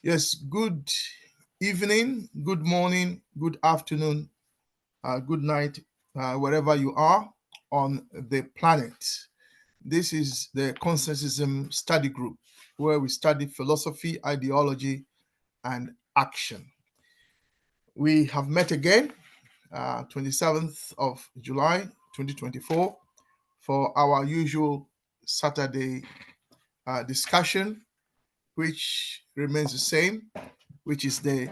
Yes, good evening, good morning, good afternoon, good night, wherever you are on the planet. This is the Consensusism Study Group, where we study philosophy, ideology, and action. We have met again, 27th of July, 2024, for our usual Saturday discussion, which remains the same, which is the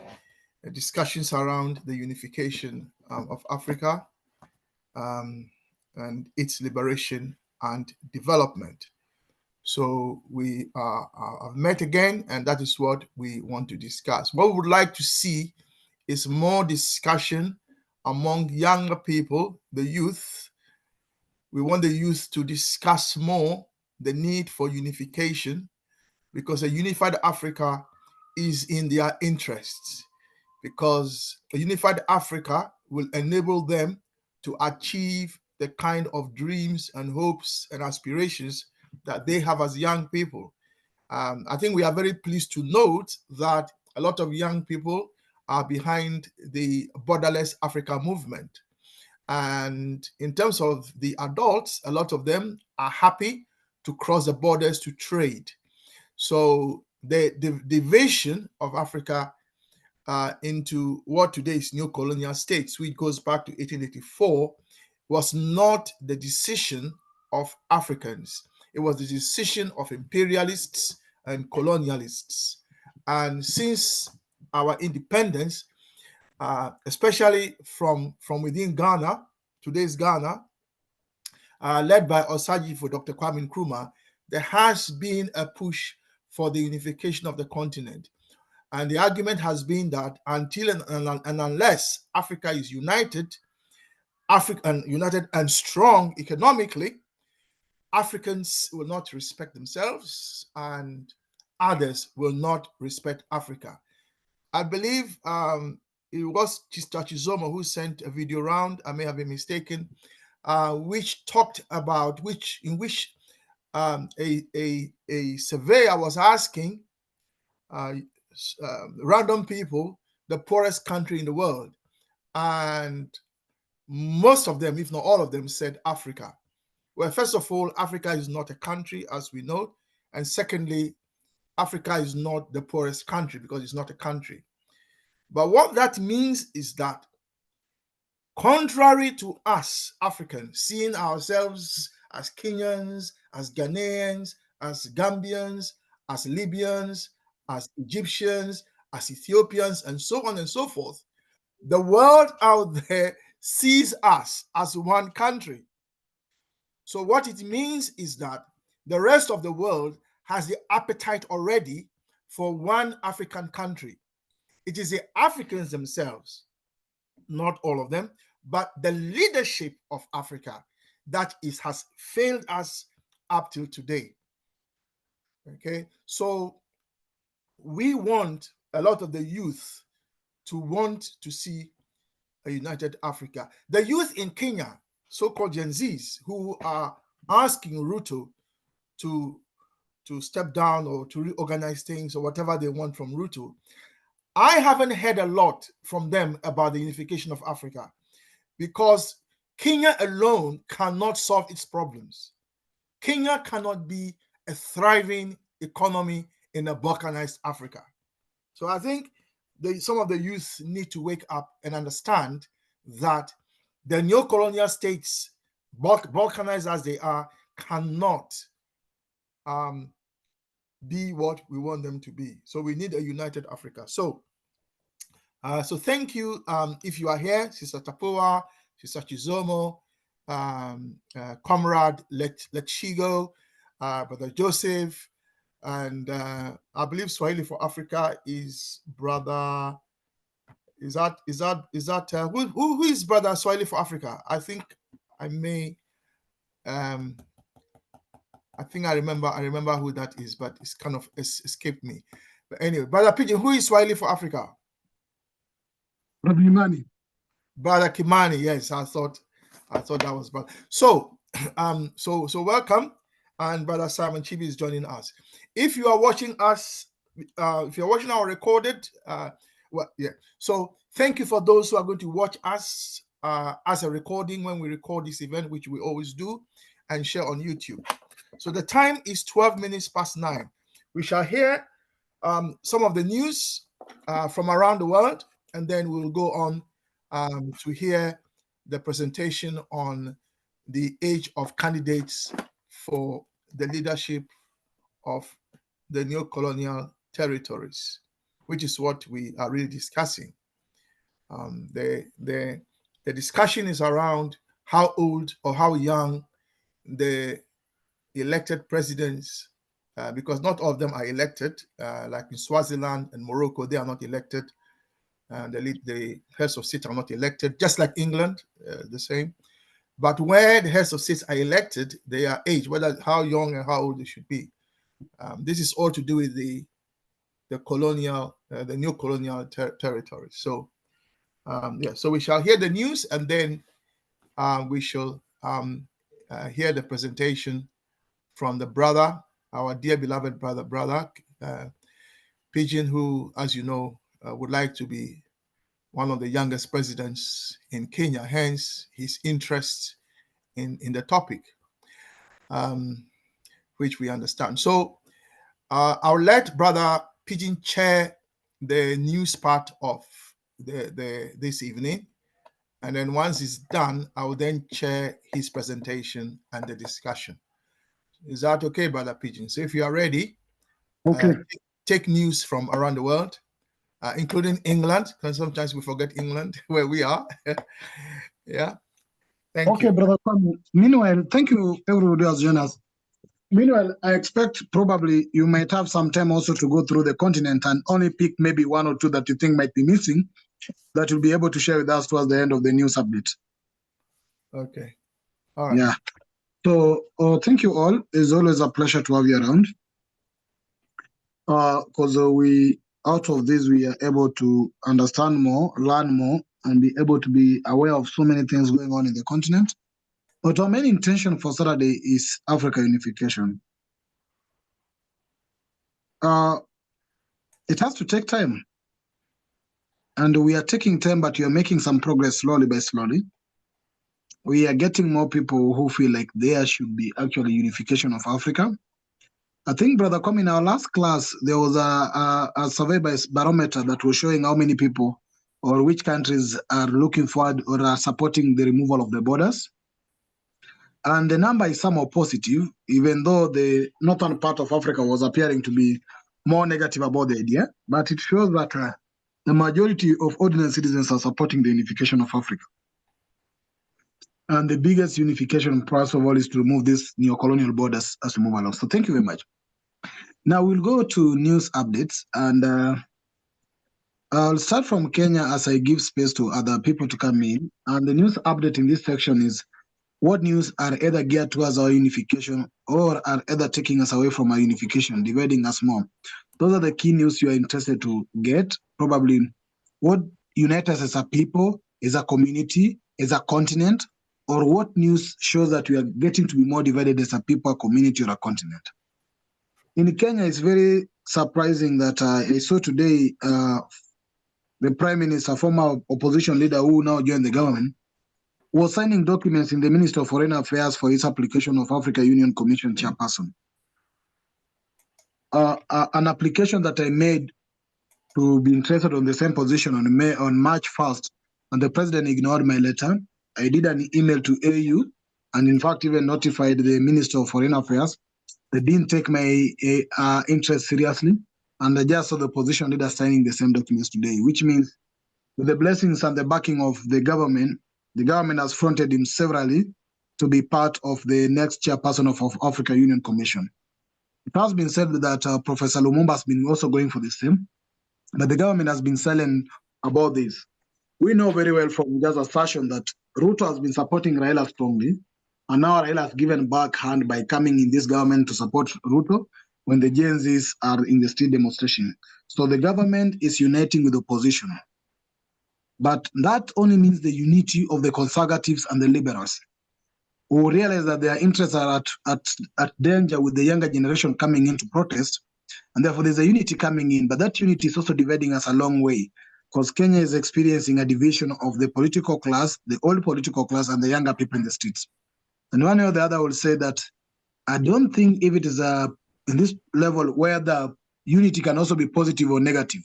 discussions around the unification of Africa and its liberation and development. So we have met again, and that is what we want to discuss. What we would like to see is more discussion among younger people, the youth. We want the youth to discuss more the need for unification, because a unified Africa is in their interests, because a unified Africa will enable them to achieve the kind of dreams and hopes and aspirations that they have as young people. I think we are very pleased to note that a lot of young people are behind the Borderless Africa movement. And in terms of the adults, a lot of them are happy to cross the borders to trade. So the vision of Africa into what today is new colonial states, which goes back to 1884, was not the decision of Africans. It was the decision of imperialists and colonialists. And since our independence, especially from within Ghana, today's Ghana, led by Osajifo Dr. Kwame Nkrumah, there has been a push for the unification of the continent. And the argument has been that until and unless Africa is united and strong economically, Africans will not respect themselves and others will not respect Africa. I believe it was Mr. Chizomo who sent a video around, I may have been mistaken, which talked about in which a surveyor was asking random people the poorest country in the world, and most of them, if not all of them, said Africa. Well, first of all, Africa is not a country, as we know, and secondly, Africa is not the poorest country because it's not a country. But what that means is that, contrary to us Africans seeing ourselves as Kenyans, as Ghanaians, as Gambians, as Libyans, as Egyptians, as Ethiopians, and so on and so forth, the world out there sees us as one country. So what it means is that the rest of the world has the appetite already for one African country. It is the Africans themselves, not all of them, but the leadership of Africa that has failed us up till today. Okay, so we want a lot of the youth to want to see a united Africa. The youth in Kenya, so-called Gen Zs, who are asking Ruto to step down or to reorganize things or whatever they want from Ruto, I haven't heard a lot from them about the unification of Africa, because Kenya alone cannot solve its problems. Kenya cannot be a thriving economy in a balkanized Africa. So I think some of the youth need to wake up and understand that the neo-colonial states, balkanized as they are, cannot be what we want them to be. So we need a united Africa. So thank you. If you are here, Sister Tapua, Sister Chizomo, Comrade Lechigo, Brother Joseph, and I believe Swahili for Africa is Brother. Is that who is Brother Swahili for Africa? I think I may. I think I remember who that is, but it's kind of escaped me. But anyway, Brother Pigeon, who is Swahili for Africa? Brother Kimani. Brother Kimani, yes, I thought that was bad. So, so welcome, and Brother Simon Chibi is joining us. If you are watching us if you're watching our recorded, well, yeah. So thank you for those who are going to watch us as a recording when we record this event, which we always do, and share on YouTube. So the time is 12 minutes past 9. We shall hear some of the news from around the world, and then we will go on to hear the presentation on the age of candidates for the leadership of the neo-colonial territories, which is what we are really discussing. The discussion is around how old or how young the elected presidents, because not all of them are elected, like in Swaziland and Morocco, they are not elected. The heads of state are not elected, just like England, the same. But where the heads of states are elected, they are aged, whether how young and how old they should be. This is all to do with the colonial, the new colonial territories. So, yeah. So we shall hear the news, and then we shall hear the presentation from the brother, our dear beloved brother Pigeon, who, as you know, would like to be one of the youngest presidents in Kenya. Hence, his interest in the topic, which we understand. So I'll let Brother Pigeon chair the news part of this evening. And then once it's done, I will then chair his presentation and the discussion. Is that okay, Brother Pigeon? So if you are ready, Okay. Take news from around the world, including England, because sometimes we forget England, where we are. Yeah. Thank you. Okay, Brother Kwame. Meanwhile, thank you, everybody who has joined us. Meanwhile, I expect probably you might have some time also to go through the continent and only pick maybe one or two that you think might be missing that you'll be able to share with us towards the end of the news update. Okay. All right. Yeah. So thank you all. It's always a pleasure to have you around. Because we, out of this, we are able to understand more, learn more, and be able to be aware of so many things going on in the continent. But our main intention for Saturday is Africa unification. It has to take time. And we are taking time, but we are making some progress slowly by slowly. We are getting more people who feel like there should be actually unification of Africa. I think, Brother Kwame, in our last class, there was a survey by Barometer that was showing how many people or which countries are looking forward or are supporting the removal of the borders. And the number is somewhat positive, even though the northern part of Africa was appearing to be more negative about the idea. But it shows that the majority of ordinary citizens are supporting the unification of Africa. And the biggest unification, first of all, is to remove these neo-colonial borders as we move along. So thank you very much. Now we'll go to news updates, and I'll start from Kenya as I give space to other people to come in. And the news update in this section is what news are either geared towards our unification or are either taking us away from our unification, dividing us more. Those are the key news you are interested to get. Probably what unites us as a people, as a community, as a continent, or what news shows that we are getting to be more divided as a people, a community, or a continent. In Kenya, it's very surprising that I saw today the Prime Minister, former opposition leader who now joined the government, was signing documents in the Ministry of Foreign Affairs for his application of Africa Union Commission chairperson. An application that I made to be interested on the same position on March 1st, and the president ignored my letter. I did an email to AU, and in fact even notified the Minister of Foreign Affairs. They didn't take my interest seriously, and I just saw the opposition leader signing the same documents today, which means with the blessings and the backing of the government has fronted him severally to be part of the next chairperson of Africa Union Commission. It has been said that Professor Lumumba has been also going for the same, but the government has been silent about this. We know very well from just assertion that Ruto has been supporting Raila strongly, and now Raila has given back hand by coming in this government to support Ruto when the Gen Zs are in the street demonstration. So the government is uniting with the opposition. But that only means the unity of the conservatives and the liberals, who realize that their interests are at danger with the younger generation coming into protest, And therefore, there's a unity coming in, but that unity is also dividing us a long way, because Kenya is experiencing a division of the political class, the old political class, and the younger people in the streets. And one way or the other will say that I don't think if it is in this level where the unity can also be positive or negative.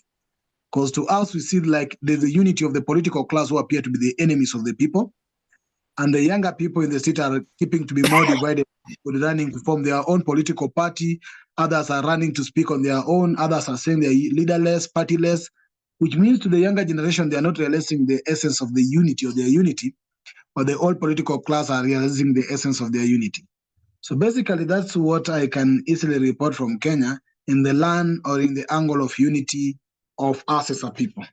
Because to us, we see like there's a unity of the political class who appear to be the enemies of the people, and the younger people in the state are keeping to be more divided, running to form their own political party. Others are running to speak on their own. Others are saying they're leaderless, partyless, which means to the younger generation, they are not realizing the essence of the unity or their unity, but the old political class are realizing the essence of their unity. So basically, that's what I can easily report from Kenya in the land or in the angle of unity of us as a people.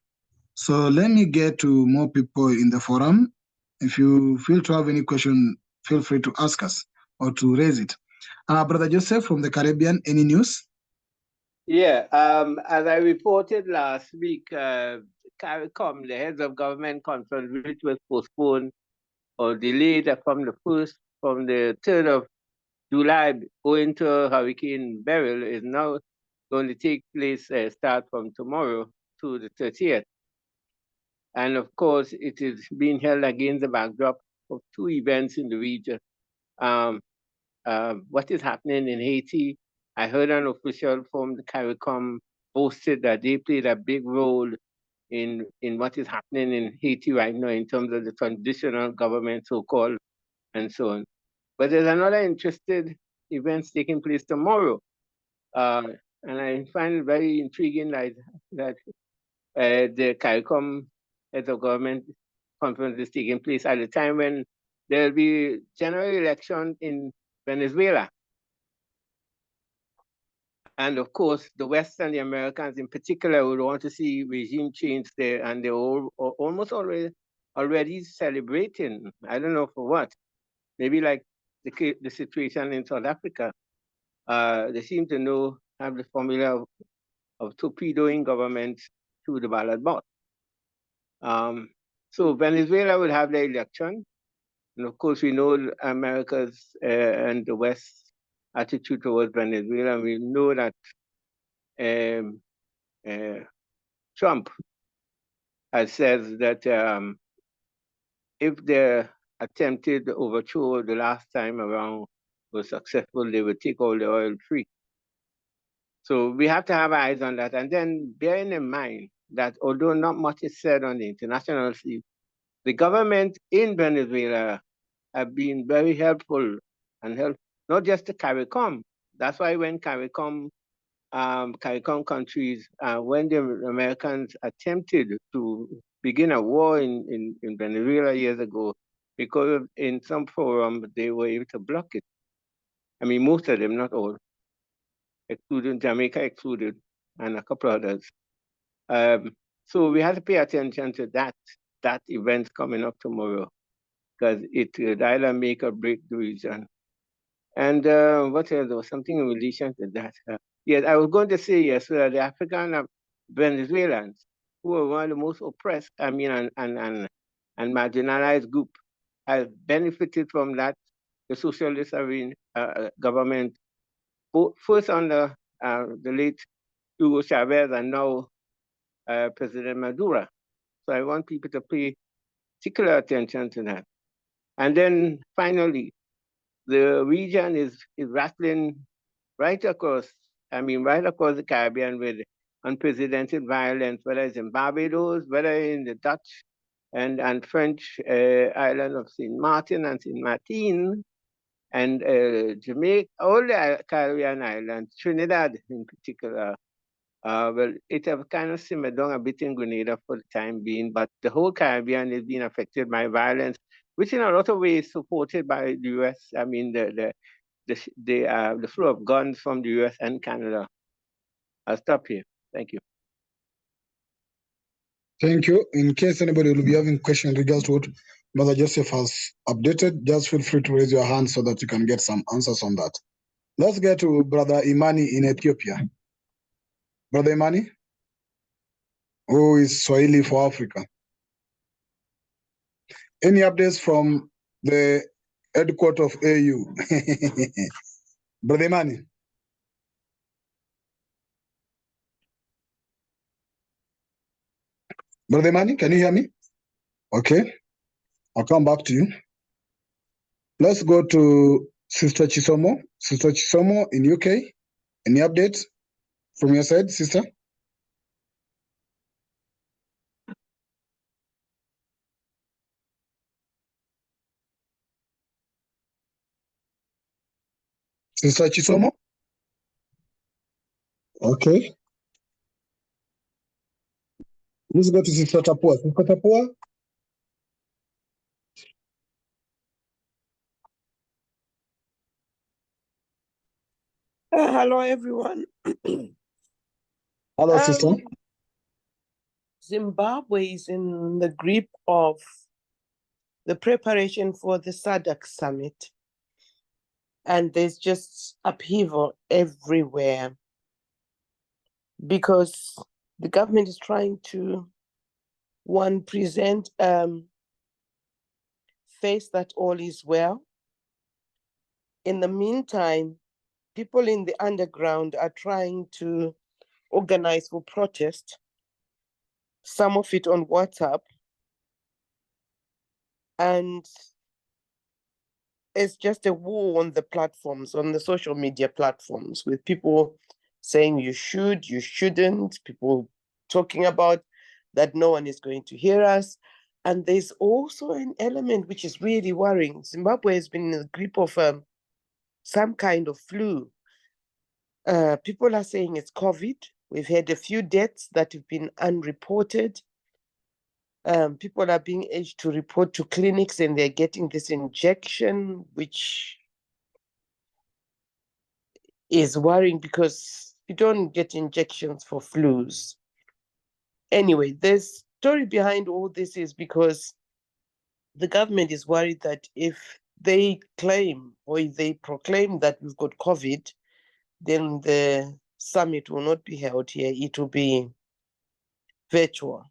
So let me get to more people in the forum. If you feel to have any question, feel free to ask us or to raise it. Brother Joseph from the Caribbean, any news? Yeah, as I reported last week, CARICOM, the heads of government conference, which was postponed or delayed from the 3rd of July, owing to Hurricane Beryl, is now going to take place, start from tomorrow to the 30th. And of course, it is being held against the backdrop of 2 events in the region. What is happening in Haiti? I heard an official from the CARICOM boasted that they played a big role in what is happening in Haiti right now in terms of the transitional government, so-called, and so on. But there's another interesting event taking place tomorrow. And I find it very intriguing that the CARICOM heads of government conference is taking place at a time when there will be general election in Venezuela. And of course, the West and the Americans in particular would want to see regime change there, and they're almost already celebrating. I don't know for what. Maybe like the situation in South Africa. They seem to have the formula of torpedoing governments through the ballot box. So Venezuela will have the election. And of course, we know America's and the West's attitude towards Venezuela. We know that Trump has said that if the attempted overthrow the last time around was successful, they would take all the oil free. So we have to have eyes on that. And then bearing in mind that although not much is said on the international scene, the government in Venezuela have been very helpful and help not just the CARICOM. That's why when CARICOM countries, when the Americans attempted to begin a war in Venezuela years ago, because in some forum they were able to block it. I mean, most of them, not all, excluding Jamaica excluded, and a couple others. So we have to pay attention to that event coming up tomorrow, because it could either make or break the region. And what else? There was something in relation to that. Yes, I was going to say yes, the African Venezuelans, who are one of the most oppressed, I mean, and marginalized group, have benefited from that, the socialist government, first under the late Hugo Chavez and now President Maduro. So I want people to pay particular attention to that. And then finally, the region is rattling right across the Caribbean with unprecedented violence, whether it's in Barbados, whether in the Dutch and French island of St. Martin and St. Martin, and Jamaica, all the Caribbean islands, Trinidad in particular. Well, it have kind of simmered down a bit in Grenada for the time being, but the whole Caribbean is being affected by violence, which in a lot of ways supported by the U.S. I mean, the flow of guns from the U.S. and Canada. I'll stop here. Thank you. Thank you. In case anybody will be having questions regards to what Brother Joseph has updated, just feel free to raise your hand so that you can get some answers on that. Let's get to Brother Imani in Ethiopia. Brother Imani, who is Swahili for Africa. Any updates from the headquarters of AU? Brother Imani. Brother Mani, can you hear me? Okay, I'll come back to you. Let's go to Sister Chisomo. Sister Chisomo in UK. Any updates from your side, sister? Sister Chisomo? Okay. Let's go to Sister Tapua. Sister Tapua? Hello, everyone. Hello, sister. Zimbabwe is in the grip of the preparation for the SADC summit. And there's just upheaval everywhere because the government is trying to, one, present face that all is well. In the meantime, people in the underground are trying to organize for protest, some of it on WhatsApp. And it's just a war on the platforms, on the social media platforms, with people saying you should, you shouldn't, people talking about that no one is going to hear us. And there's also an element which is really worrying. Zimbabwe has been in the grip of some kind of flu. People are saying it's COVID. We've had a few deaths that have been unreported. People are being urged to report to clinics and they're getting this injection, which is worrying because you don't get injections for flus. Anyway, the story behind all this is because the government is worried that if they claim or if they proclaim that we've got COVID, then the summit will not be held here. It will be virtual.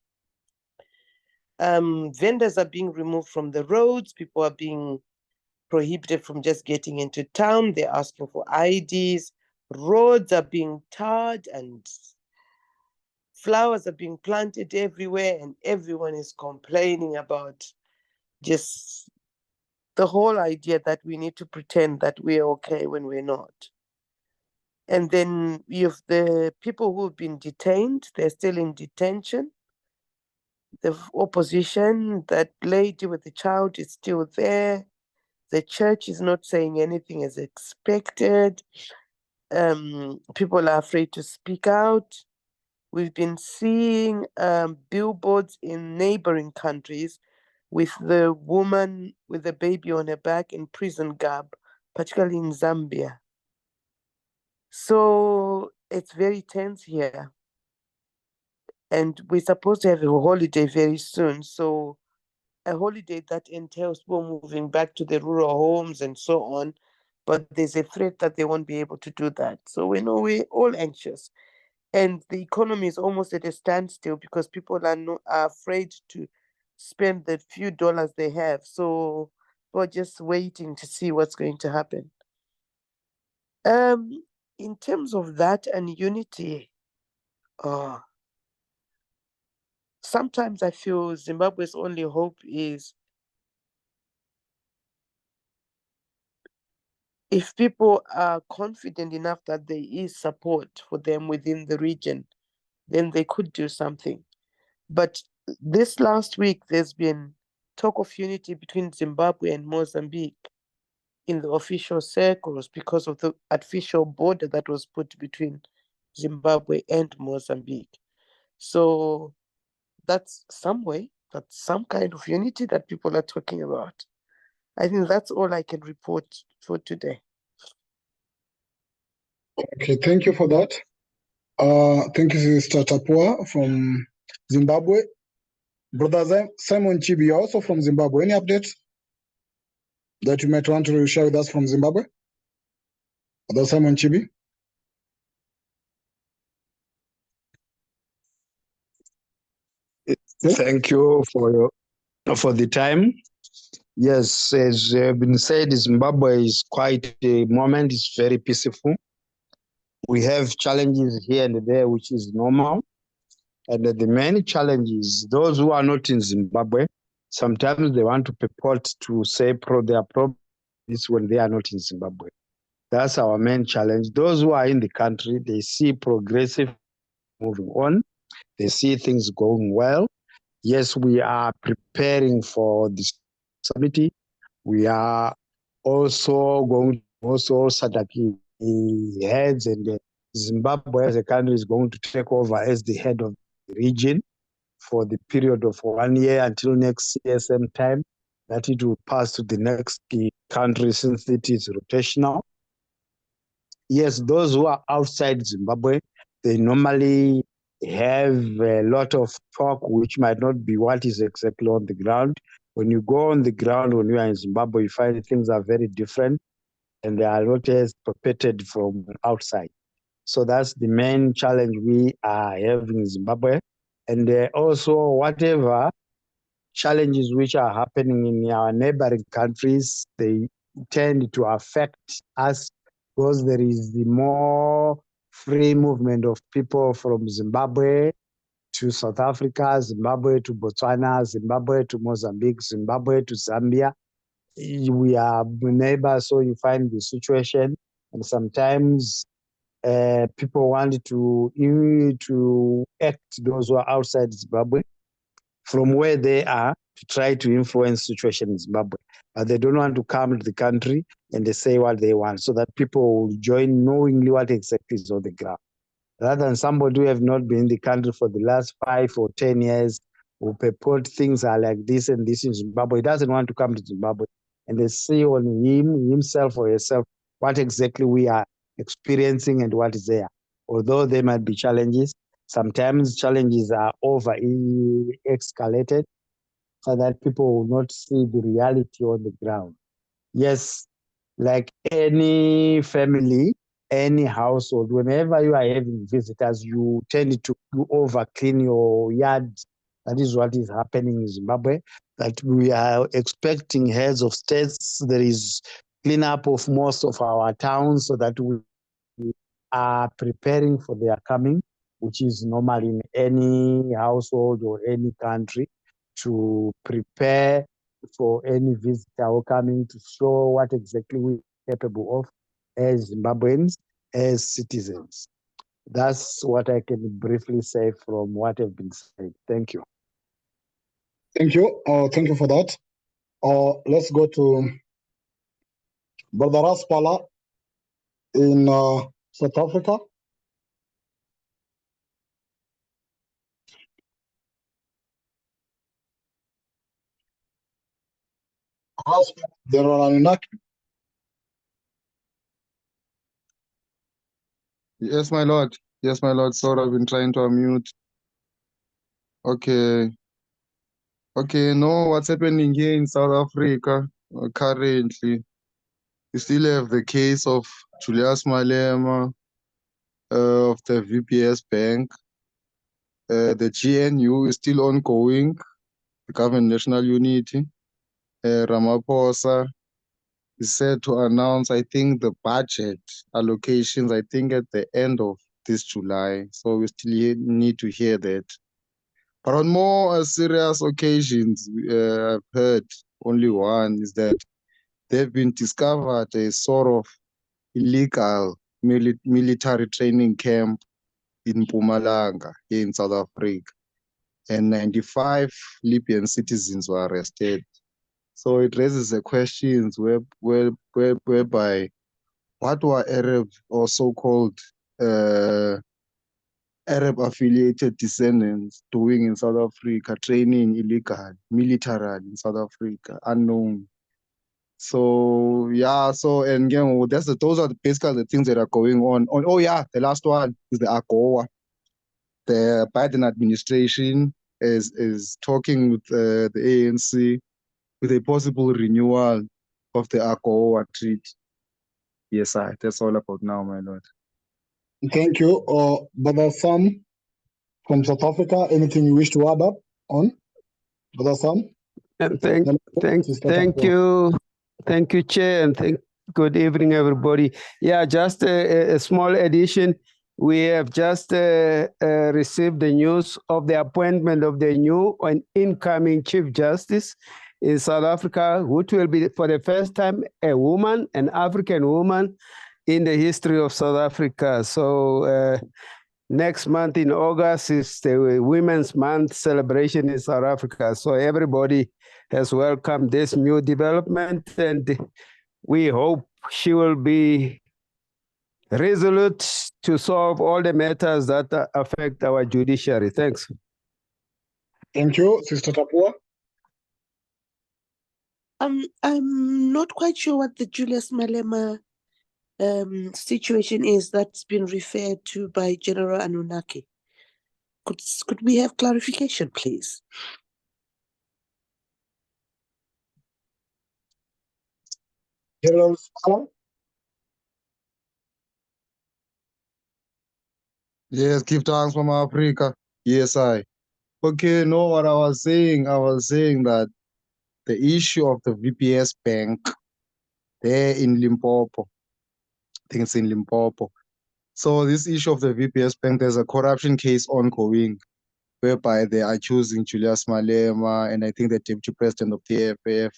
Vendors are being removed from the roads. People are being prohibited from just getting into town. They're asking for IDs. Roads are being tarred and flowers are being planted everywhere, and everyone is complaining about just the whole idea that we need to pretend that we're okay when we're not. And then you've the people who've been detained, they're still in detention. The opposition, that lady with the child, is still there. The church is not saying anything as expected. People are afraid to speak out. We've been seeing billboards in neighboring countries with the woman with the baby on her back in prison garb, particularly in Zambia. So it's very tense here. And we're supposed to have a holiday very soon. So a holiday that entails people moving back to their rural homes and so on. But there's a threat that they won't be able to do that. So we know we're all anxious. And the economy is almost at a standstill because people are afraid to spend the few dollars they have. So we're just waiting to see what's going to happen. In terms of that and unity, sometimes I feel Zimbabwe's only hope is if people are confident enough that there is support for them within the region, then they could do something. But this last week, there's been talk of unity between Zimbabwe and Mozambique in the official circles because of the artificial border that was put between Zimbabwe and Mozambique. So that's some way, that's some kind of unity that people are talking about. I think that's all I can report for today. Okay, thank you for that. Thank you, Sister Tapua from Zimbabwe. Brother Simon Chibi, also from Zimbabwe. Any updates that you might want to share with us from Zimbabwe? Brother Simon Chibi? Thank you for the time. Yes, as been said, Zimbabwe is quite a moment. It's very peaceful. We have challenges here and there, which is normal. And the main challenge is those who are not in Zimbabwe, sometimes they want to purport to say their problems when they are not in Zimbabwe. That's our main challenge. Those who are in the country, they see progressive moving on. They see things going well. Yes, we are preparing for this summit. We are also going to Sadaki heads, and Zimbabwe as a country is going to take over as the head of the region for the period of 1 year until next CSM time, that it will pass to the next country since it is rotational. Yes, those who are outside Zimbabwe, they normally have a lot of talk which might not be what is exactly on the ground. When you go on the ground, when you are in Zimbabwe, you find things are very different and they are not as perpetrated from outside. So that's the main challenge we are having in Zimbabwe. And also whatever challenges which are happening in our neighboring countries, they tend to affect us because there is the more free movement of people from Zimbabwe to South Africa, Zimbabwe to Botswana, Zimbabwe to Mozambique, Zimbabwe to Zambia. We are neighbors, so you find the situation, and sometimes people want to act, those who are outside Zimbabwe, from where they are to try to influence situation in Zimbabwe. But they don't want to come to the country and they say what they want so that people will join knowingly what exactly is on the ground. Rather than somebody who have not been in the country for the last 5 or 10 years who purport things are like this and this in Zimbabwe, he doesn't want to come to Zimbabwe and they see on himself or herself what exactly we are experiencing and what is there. Although there might be challenges, sometimes challenges are over-escalated so that people will not see the reality on the ground. Yes, like any family, any household, whenever you are having visitors, you tend to over-clean your yard. That is what is happening in Zimbabwe, that we are expecting heads of states. There is cleanup of most of our towns so that we are preparing for their coming, which is normal in any household or any country, to prepare for any visitor coming to show what exactly we are capable of as Zimbabweans, as citizens. That's what I can briefly say from what have been said. Thank you. Thank you. Thank you for that. Let's go to Brother Raspala in South Africa. Yes, my lord. Yes, my lord. Sorry, I've been trying to unmute. Okay. Okay, no, what's happening here in South Africa currently? We still have the case of Julius Malema of the VPS Bank. The GNU is still ongoing, the Government National Unity. Ramaphosa is set to announce, I think, the budget allocations, I think, at the end of this July. So we still need to hear that. But on more serious occasions, I've heard only one is that they've been discovered a sort of illegal military training camp in Mpumalanga here in South Africa. And 95 Libyan citizens were arrested. So it raises the questions whereby what were Arab or so-called Arab-affiliated descendants doing in South Africa, training illegal, militarily in South Africa, unknown. So yeah, so and again, those are basically the things that are going on. Oh yeah, the last one is the AGOA. The Biden administration is talking with the ANC with a possible renewal of the AGOA treaty. Yes, sir. That's all about now, my lord. Thank you. Brother Sam from South Africa, anything you wish to add up on? Brother Sam? Thank you. Thank you, Chair, and good evening, everybody. Yeah, just a small addition. We have just received the news of the appointment of the new and incoming Chief Justice in South Africa, which will be for the first time a woman, an African woman in the history of South Africa. So next month in August is the Women's Month celebration in South Africa. So everybody has welcomed this new development, and we hope she will be resolute to solve all the matters that affect our judiciary. Thanks. Thank you, Sister Tapua. I'm not quite sure what the Julius Malema situation is that's been referred to by General Anunnaki. Could we have clarification, please? General Sala? Yes, give thanks from Africa. Yes, I. Okay, no, what I was saying that the issue of the VPS bank there in Limpopo, I think it's in Limpopo. So this issue of the VPS bank, there's a corruption case ongoing whereby they are accusing Julius Malema and I think the deputy president of the AFF,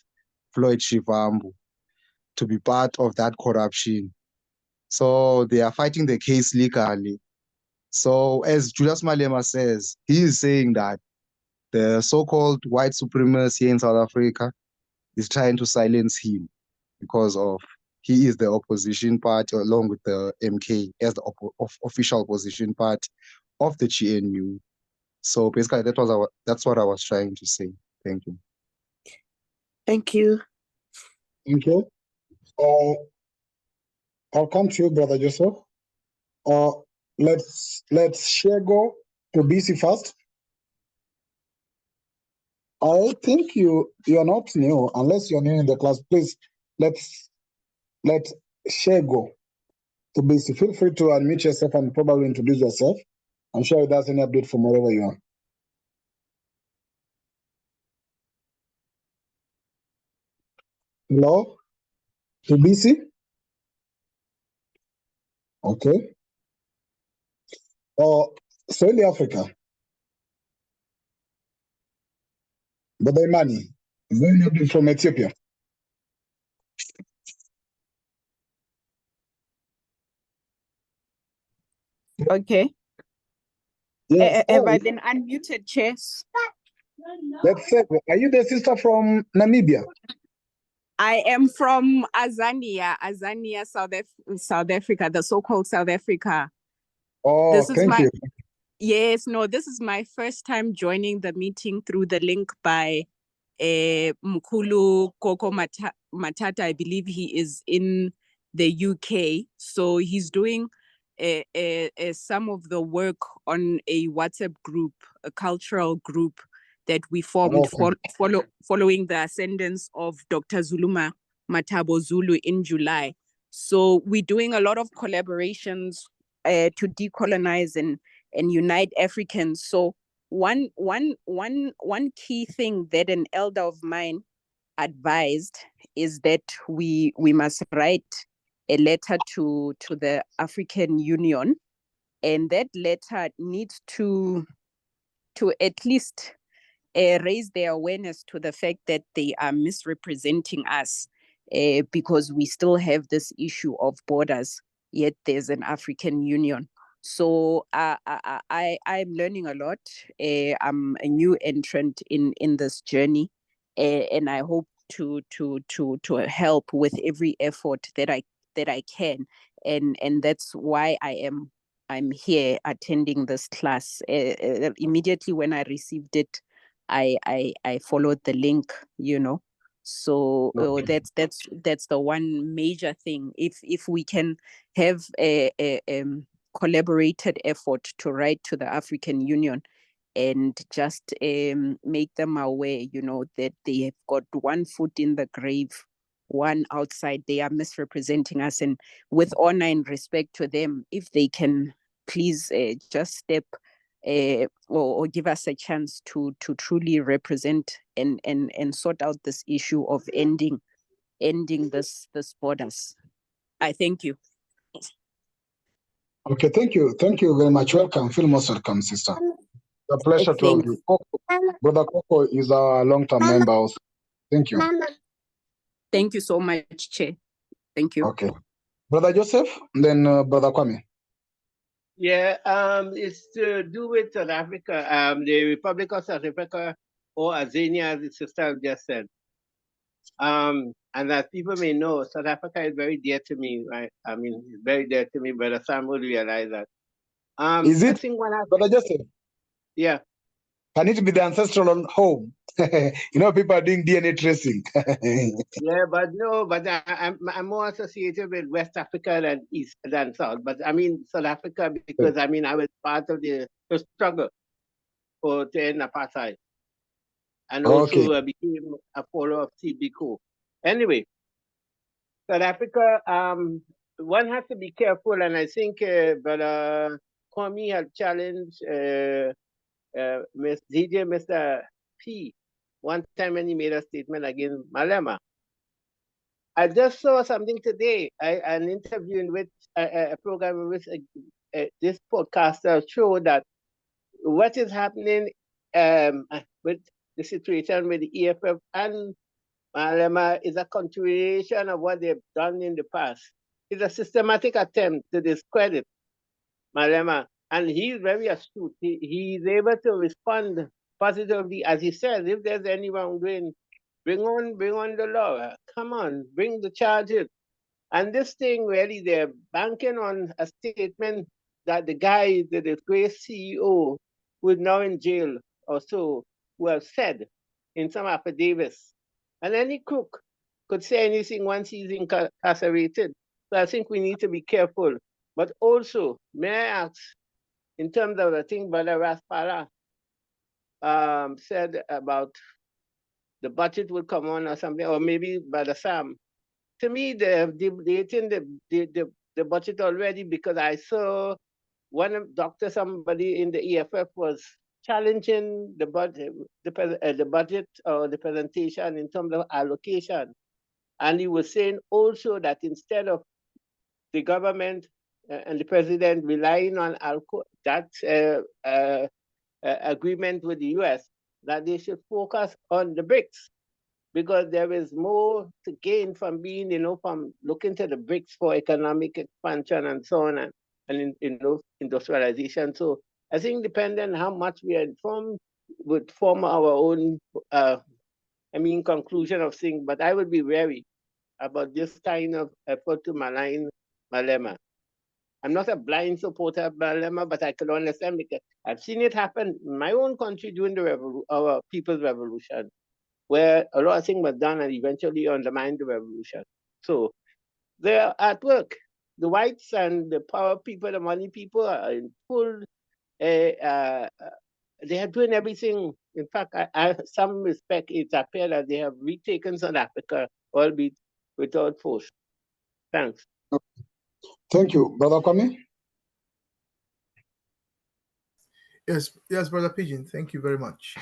Floyd Shivambu, to be part of that corruption. So they are fighting the case legally. So as Julius Malema says, he is saying that the so-called white supremacists here in South Africa is trying to silence him because of he is the opposition party along with the MK as the official opposition party of the GNU. So basically that's what I was trying to say. Thank you. Thank you. Thank you. I'll come to you, Brother Joseph. Let's share go to BC first. I think you're not new, unless you're new in the class. Please, let's share go to BC. Feel free to unmute yourself and probably introduce yourself and share with us any update from wherever you are. Hello, to BC. Okay. Swahili Africa. But the money is there any update from Ethiopia? Okay. Yes. Have I been unmuted, Chess? Let's say, are you the sister from Namibia? I am from Azania, South Africa, the so-called South Africa. Oh, this is thank you. Yes, no, this is my first time joining the meeting through the link by Mkulu Koko Matata. I believe he is in the UK. So he's doing some of the work on a WhatsApp group, a cultural group that we formed following the ascendance of Dr. Zuluma Matabo Zulu in July. So we're doing a lot of collaborations to decolonize and unite Africans. So one key thing that an elder of mine advised is that we must write a letter to the African Union, and that letter needs to at least raise their awareness to the fact that they are misrepresenting us because we still have this issue of borders, yet there's an African Union. So I'm learning a lot. I'm a new entrant in this journey, and I hope to help with every effort that I can, and that's why I'm here attending this class. Immediately when I received it, I followed the link, So that's the one major thing. If we can have a collaborated effort to write to the African Union and just make them aware, that they have got one foot in the grave, one outside. They are misrepresenting us, and with honor and respect to them, if they can please just step or give us a chance to truly represent and sort out this issue of ending this borders. I thank you. Okay, thank you. Thank you very much. Welcome. Feel most welcome, sister. It's a pleasure to have Thanks. you. Brother Coco is our long-term member also. Thank you. Thank you so much, Chair. Thank you. Okay. Brother Joseph, then Brother Kwame. Yeah, it's to do with South Africa, the Republic of South Africa, or Azania, as the sister just said. And as people may know, South Africa is very dear to me, right? I mean, it's very dear to me, Brother Sam will realize that. Is I it, think one has, Brother Joseph, yeah. can it be the ancestral home? You know, people are doing DNA tracing. Yeah, but no, but I'm more associated with West Africa than East than South. But I mean South Africa because I mean I was part of the struggle for to end apartheid, and Okay. also became a follower of Biko. Anyway, South Africa, one has to be careful, and I think Brother Kwame had challenged Mr. P one time when he made a statement against Malema. I just saw something today, an interview in which a program in which this podcaster showed that what is happening with the situation with the EFF and Malema is a continuation of what they've done in the past. It's a systematic attempt to discredit Malema, and he's very astute. He's able to respond positively, as he says, if there's any wrongdoing, bring on the law. Come on, bring the charges. And this thing really, they're banking on a statement that the guy, the disgraced CEO, who is now in jail or so, who have said in some affidavits. And any crook could say anything once he's incarcerated. So I think we need to be careful. But also, may I ask, in terms of the thing Brother Raspala said about the budget will come on or something, or maybe Brother Sam, to me, they're debating the budget already because I saw one of somebody in the EFF was challenging the budget, the budget or the presentation in terms of allocation, and he was saying also that instead of the government and the president relying on that agreement with the US, that they should focus on the BRICS because there is more to gain from being, from looking to the BRICS for economic expansion and so on, and industrialization. So I think depending on how much we are informed would form our own, conclusion of things. But I would be wary about this kind of effort to malign Malema. I'm not a blind supporter of Malema, but I can understand because I've seen it happen in my own country during our People's Revolution, where a lot of things were done and eventually undermined the revolution. So they're at work. The whites and the power people, the money people are in full, they are doing everything. In fact, some respect, it appears that they have retaken South Africa, albeit without force. Thanks. Thank you. Brother Kwame? Yes, Brother Pigeon, thank you very much.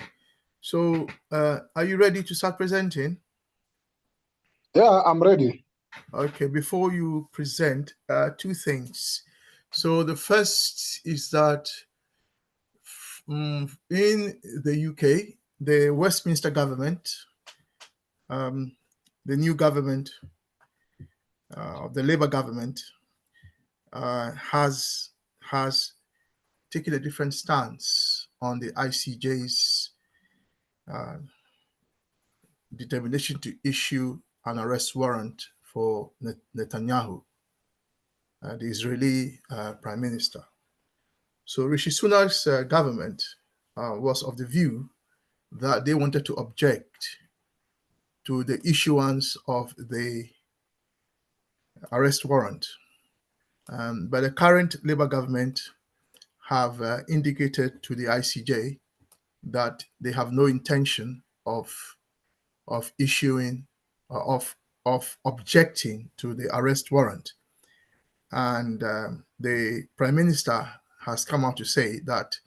So, are you ready to start presenting? Yeah, I'm ready. Okay, before you present, two things. So the first is that in the UK, the Westminster government, the new government, the Labour government, has taken a different stance on the ICJ's determination to issue an arrest warrant for Netanyahu, the Israeli prime minister. So Rishi Sunak's government was of the view that they wanted to object to the issuance of the arrest warrant. But the current Labour government have indicated to the ICJ that they have no intention of issuing of objecting to the arrest warrant. And the prime minister has come out to say that,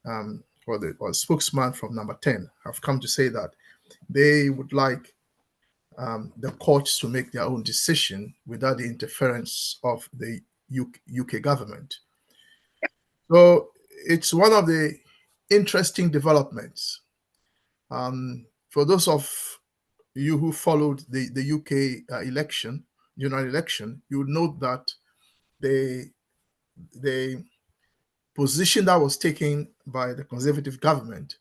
or the spokesman from Number 10 have come to say that they would like the courts to make their own decision without the interference of the UK government. So it's one of the interesting developments. For those of you who followed the UK general election, you would note that the position that was taken by the Conservative government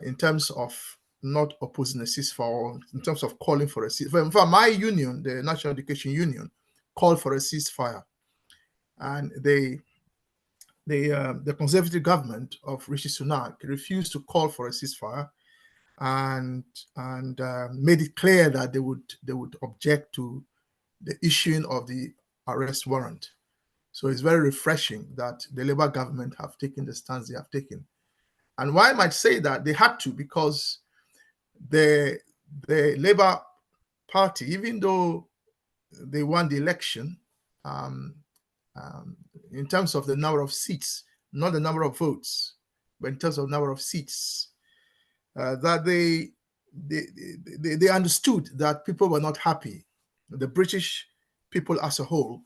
in terms of not opposing a ceasefire, in terms of calling for a ceasefire. In fact, my union, the National Education Union, called for a ceasefire, and the Conservative government of Rishi Sunak refused to call for a ceasefire, and made it clear that they would object to the issuing of the arrest warrant. So it's very refreshing that the Labour government have taken the stance they have taken. And why I might say that they had to, because the Labour Party, even though they won the election, in terms of the number of seats, not the number of votes, but in terms of number of seats, that they understood that people were not happy. The British people as a whole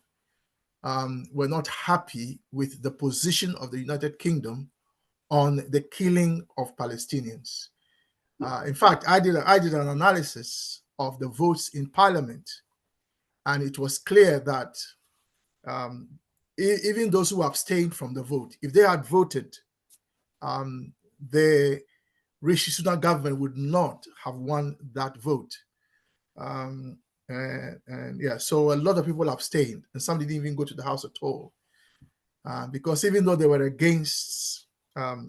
were not happy with the position of the United Kingdom on the killing of Palestinians. In fact, I did an analysis of the votes in Parliament, and it was clear that even those who abstained from the vote, if they had voted, the Rishi Sunak government would not have won that vote. And yeah, so a lot of people abstained, and some didn't even go to the House at all, because even though they were against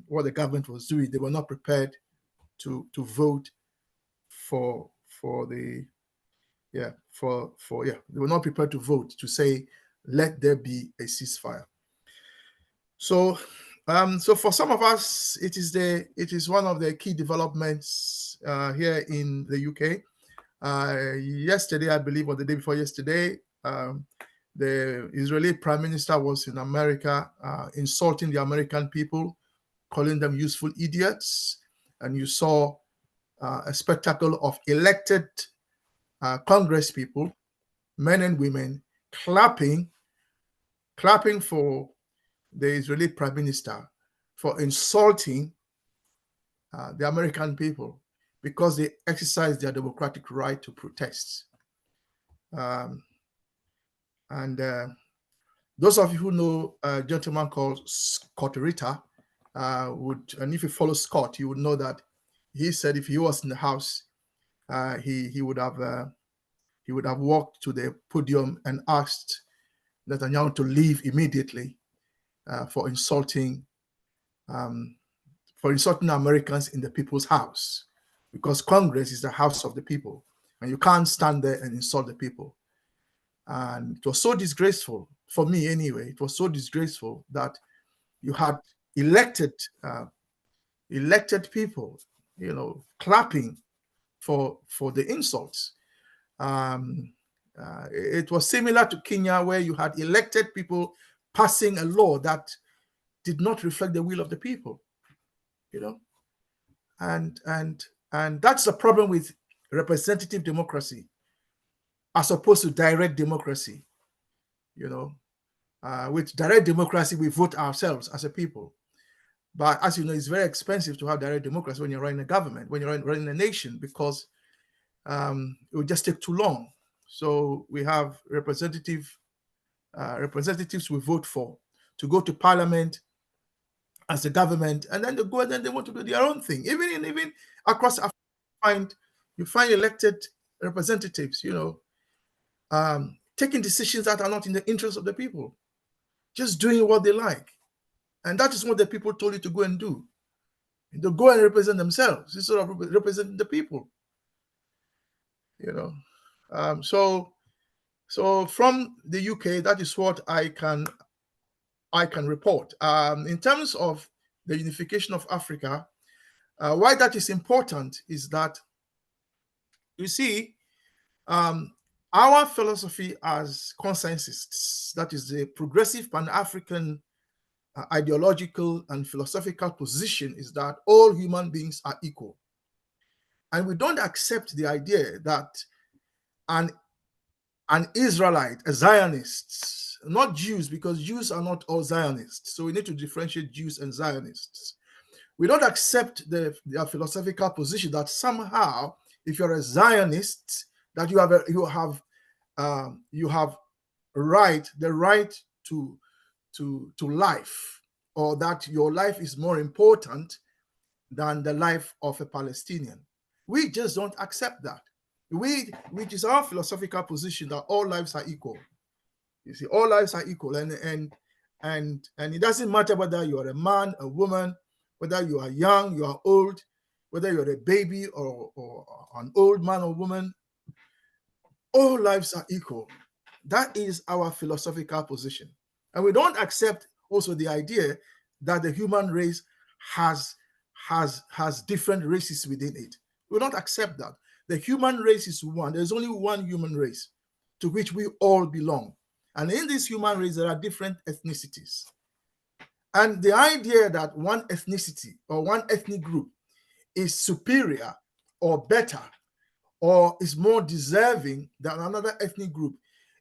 what the government was doing, they were not prepared to vote they were not prepared to vote to say let there be a ceasefire. So for some of us, it is one of the key developments here in the UK. Yesterday, I believe, or the day before yesterday, the Israeli Prime Minister was in America, insulting the American people, calling them useful idiots, and you saw a spectacle of elected Congress people, men and women, clapping for the Israeli Prime Minister for insulting the American people because they exercised their democratic right to protest. Those of you who know a gentleman called Scott Ritter and if you follow Scott, you would know that he said if he was in the House, he would have walked to the podium and asked Netanyahu to leave immediately for insulting Americans in the people's house, because Congress is the house of the people, and you can't stand there and insult the people. And it was so disgraceful, for me anyway, it was so disgraceful that you had elected people, clapping for the insults. It was similar to Kenya, where you had elected people passing a law that did not reflect the will of the people, and that's the problem with representative democracy as opposed to direct democracy. With direct democracy, we vote ourselves as a people. But as you know, it's very expensive to have direct democracy when you're running a government, when you're running a nation, because it would just take too long. So we have representatives we vote for to go to Parliament as the government, and then they go and then they want to do their own thing. Even across Africa, you find elected representatives, taking decisions that are not in the interest of the people, just doing what they like. And that is what the people told you to go and do. To go and represent themselves instead of representing the people. So from the UK, that is what I can report. In terms of the unification of Africa, why that is important is that, you see, our philosophy as consensusists, that is the progressive Pan-African ideological and philosophical position, is that all human beings are equal. And we don't accept the idea that an Israelite, a Zionist, not Jews, because Jews are not all Zionists. So we need to differentiate Jews and Zionists. We don't accept their philosophical position that somehow, if you're a Zionist, that you have the right to life, or that your life is more important than the life of a Palestinian. We just don't accept that. Which is our philosophical position, that all lives are equal. You see, all lives are equal, and it doesn't matter whether you are a man, a woman, whether you are young, you are old, whether you're a baby or an old man or woman. All lives are equal. That is our philosophical position, and we don't accept also the idea that the human race has different races within it. We don't accept that. The human race is one. There's only one human race to which we all belong. And in this human race, there are different ethnicities. And the idea that one ethnicity or one ethnic group is superior or better or is more deserving than another ethnic group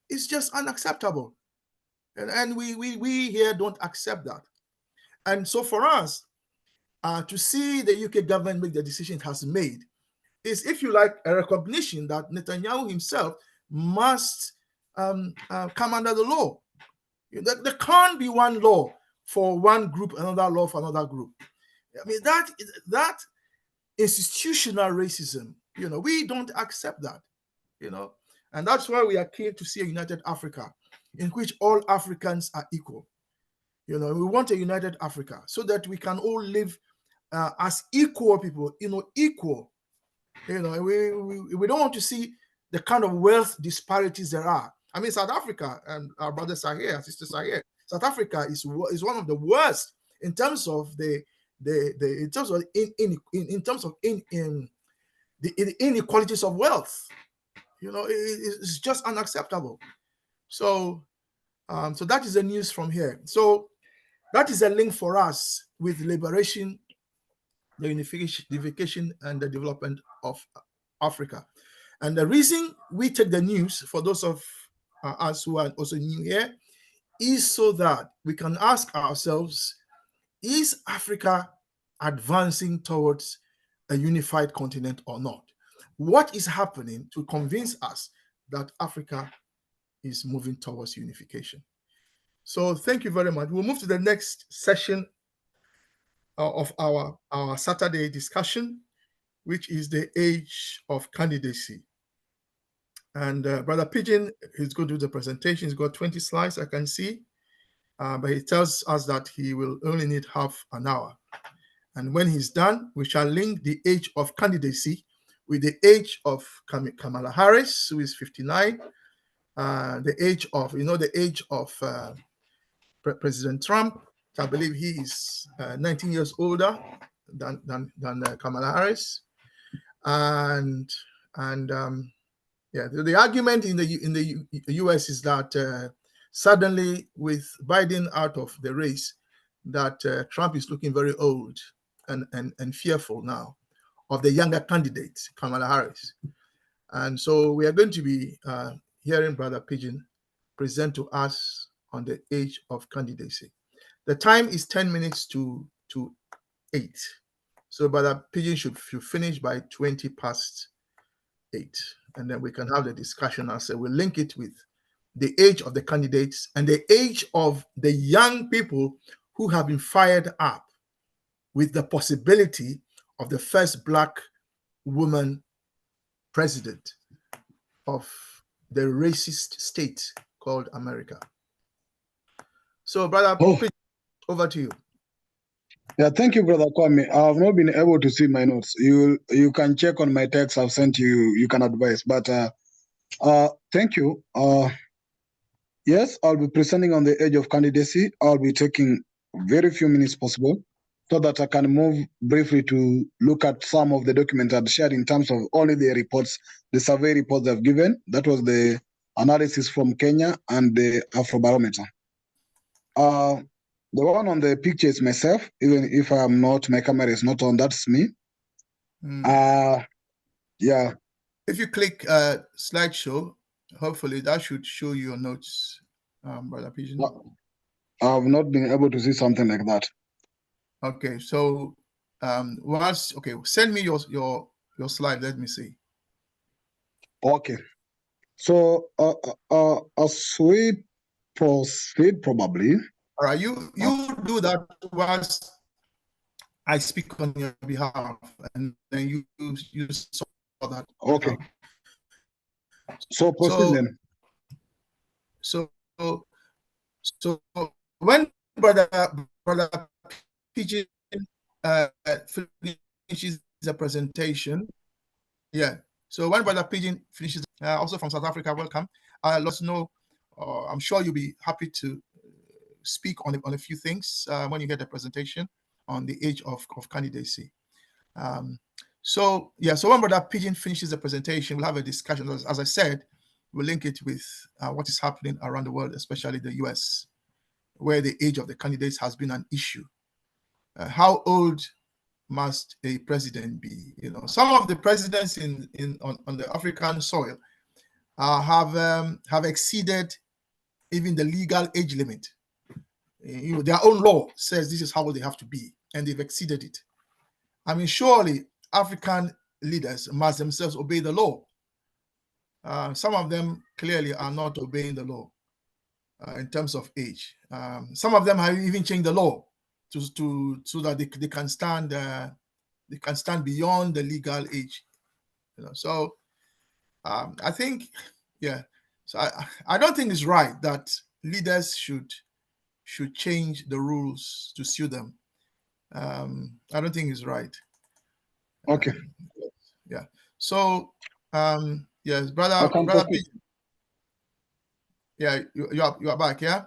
is just unacceptable. And we here don't accept that. And so for us, to see the UK government make the decision it has made is, if you like, a recognition that Netanyahu himself must come under the law. There can't be one law for one group, another law for another group. I mean, that institutional racism, we don't accept that, and that's why we are keen to see a united Africa in which all Africans are equal. We want a united Africa so that we can all live as equal people, equal. We don't want to see the kind of wealth disparities there are. I mean, South Africa, and our brothers are here, our sisters are here. South Africa is one of the worst in terms of the inequalities of wealth. It's just unacceptable. So that is the news from here. So that is a link for us with liberation, the unification and the development of Africa. And the reason we take the news, for those of us who are also new here, is so that we can ask ourselves, is Africa advancing towards a unified continent or not? What is happening to convince us that Africa is moving towards unification? So thank you very much. We'll move to the next session of our Saturday discussion, which is the Age of Candidacy. And Brother Pigeon is going to do the presentation. He's got 20 slides, I can see. But he tells us that he will only need half an hour. And when he's done, we shall link the Age of Candidacy with the age of Kamala Harris, who is 59, the age of President Trump. I believe he is 19 years older than Kamala Harris. And the argument in the US is that suddenly, with Biden out of the race, that Trump is looking very old and fearful now of the younger candidate, Kamala Harris. And so we are going to be hearing Brother Pigeon present to us on the Age of Candidacy. The time is 10 minutes to 8. So Brother Pigeon should finish by 20 past 8. And then we can have the discussion. I say we'll link it with the age of the candidates and the age of the young people who have been fired up with the possibility of the first Black woman president of the racist state called America. So, Brother, over to you. Yeah, thank you, Brother Kwame. I have not been able to see my notes. You can check on my text I've sent you. You can advise. But thank you. Yes, I'll be presenting on the Age of Candidacy. I'll be taking very few minutes possible so that I can move briefly to look at some of the documents I've shared in terms of only the reports, the survey reports I've given. That was the analysis from Kenya and the Afrobarometer. The one on the picture is myself, even if I'm not, my camera is not on, that's me. Yeah. If you click slideshow, hopefully that should show you your notes. Brother Pigeon? I've not been able to see something like that. Okay, so okay, send me your slide. Let me see. Okay. So as we proceed, probably. All right, you do that whilst I speak on your behalf, and then you saw that. Okay. So proceed then. So when brother Pigeon finishes the presentation, yeah. So when brother Pigeon finishes, also from South Africa, welcome. Let us know. I'm sure you'll be happy to speak on a few things when you get the presentation on the age of candidacy. So when brother Pigeon finishes the presentation, we'll have a discussion. As I said, we'll link it with what is happening around the world, especially the US, where the age of the candidates has been an issue. How old must a president be? You know, some of the presidents on the African soil have exceeded even the legal age limit. You know, their own law says this is how old they have to be, and they've exceeded it. I mean, surely African leaders must themselves obey the law. Some of them clearly are not obeying the law in terms of age. Some of them have even changed the law so that they can stand beyond the legal age. You know, so I think, yeah. So I don't think it's right that leaders should change the rules to suit them. I don't think it's right. Okay. Yeah. So yes, brother Pigeon. Yeah, you are back. Yeah.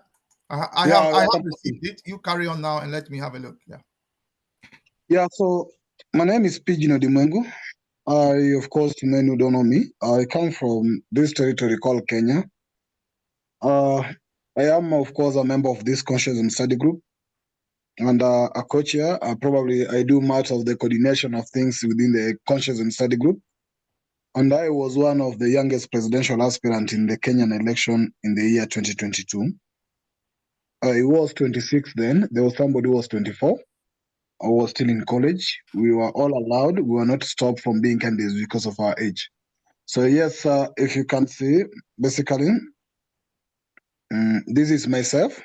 I have received it. You carry on now and let me have a look. Yeah. Yeah. So my name is Pigeon Odimengu. Of course, to many who don't know me, I come from this territory called Kenya. I am, of course, a member of this consciousness study group and a coach here. I do much of the coordination of things within the consciousness study group. And I was one of the youngest presidential aspirant in the Kenyan election in the year 2022. I was 26 then. There was somebody who was 24. I was still in college. We were all allowed. We were not stopped from being candidates because of our age. So yes, if you can see, basically, this is myself.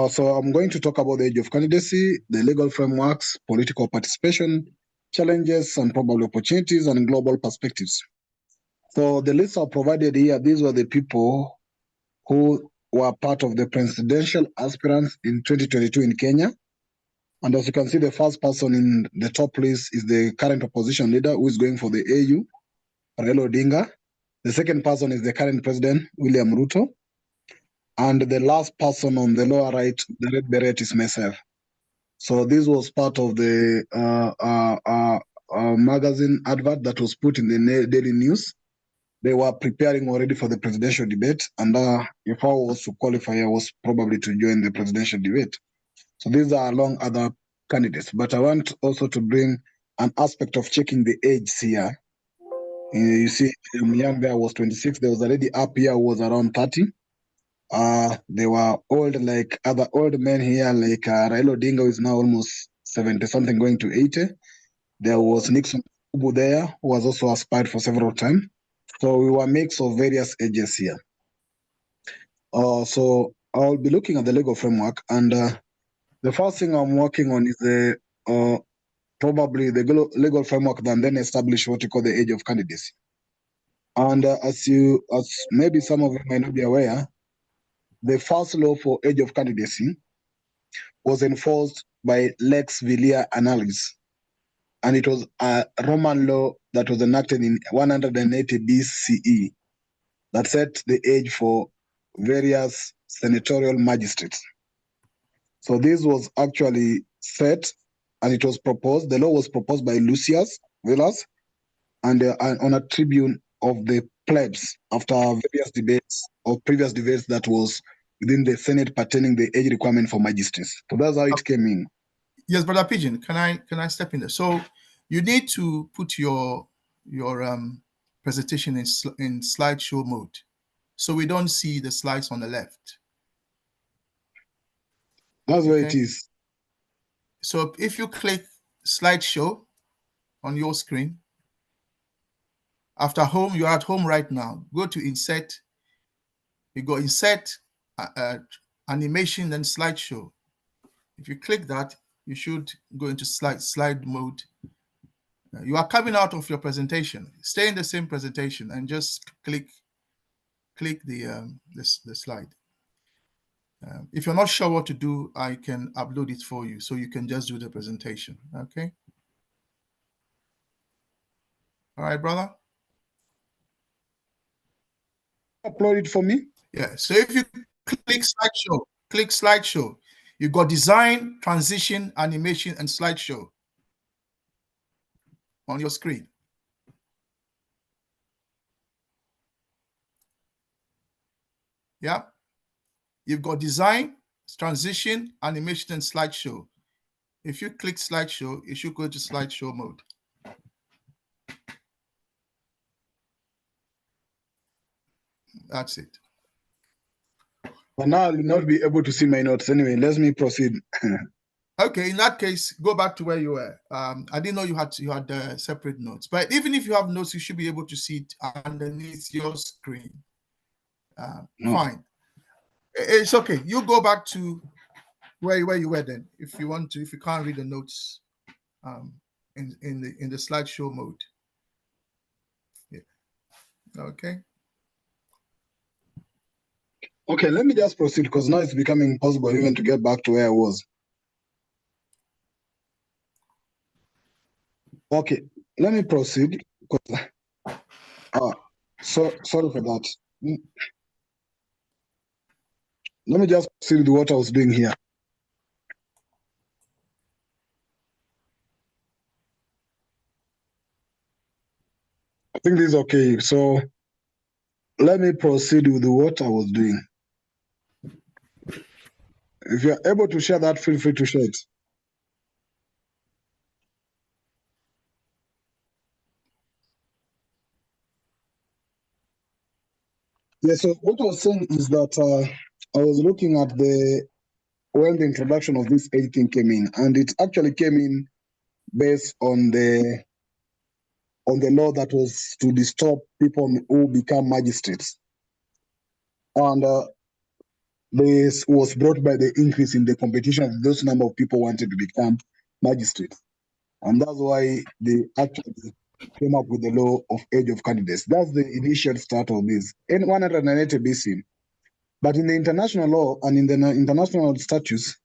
So I'm going to talk about the age of candidacy, the legal frameworks, political participation, challenges and probable opportunities, and global perspectives. So the lists are provided here. These were the people who were part of the presidential aspirants in 2022 in Kenya. And as you can see, the first person in the top list is the current opposition leader who is going for the AU, Raila Odinga. The second person is the current president, William Ruto. And the last person on the lower right, the red beret, is myself. So this was part of the magazine advert that was put in the daily news. They were preparing already for the presidential debate. And if I was to qualify, I was probably to join the presidential debate. So these are among other candidates. But I want also to bring an aspect of checking the age here. You see, young there was 26. There was a lady up here who was around 30. They were old, like other old men here, like Raila Odinga is now almost 70 something, going to 80. There was Nixon Ubu there, who was also aspired for several times. So we were a mix of various ages here. So I'll be looking at the legal framework, and the first thing I'm working on is the probably the legal framework that then establish what you call the age of candidacy. And as maybe some of you might not be aware, the first law for age of candidacy was enforced by Lex Vilia Annalis, and it was a Roman law that was enacted in 180 BCE that set the age for various senatorial magistrates. So this was actually set, and it was proposed. The law was proposed by Lucius Villas, and on a tribune of the plebs after various debates or previous debates that was within the Senate pertaining the age requirement for magistrates. So that's how it came in. Yes, brother Pigeon, can I step in there? So you need to put your presentation in slideshow mode, so we don't see the slides on the left. That's where it is. So if you click slideshow on your screen, after home, you're at home right now. Go to insert. You go insert animation, then slideshow. If you click that, you should go into slide mode. You are coming out of your presentation. Stay in the same presentation and just click the slide. If you're not sure what to do, I can upload it for you, so you can just do the presentation. Okay. All right, brother. Upload it for me. Yeah. So if you click slideshow, you got design, transition, animation, and slideshow on your screen. Yeah. You've got design, transition, animation, and slideshow. If you click slideshow, it should go to slideshow mode. That's it. But now I will not be able to see my notes. Anyway, let me proceed. Okay, in that case, go back to where you were. I didn't know you had separate notes, but even if you have notes, you should be able to see it underneath your screen. No. Fine, it's okay. You go back to where you were then, if you want to. If you can't read the notes, in the slideshow mode. Yeah. Okay. Okay, let me just proceed because now it's becoming impossible even to get back to where I was. Okay, let me proceed. Sorry for that. Let me just proceed with what I was doing here. I think this is okay. So let me proceed with what I was doing. If you're able to share that, feel free to share it. Yeah, so what I was saying is that I was looking at when the introduction of this age thing came in, and it actually came in based on the law that was to stop people who become magistrates. And this was brought by the increase in the competition of those number of people wanted to become magistrates. And that's why they actually came up with the law of age of candidates. That's the initial start of this, in 180 BC. But in the international law and in the international statutes,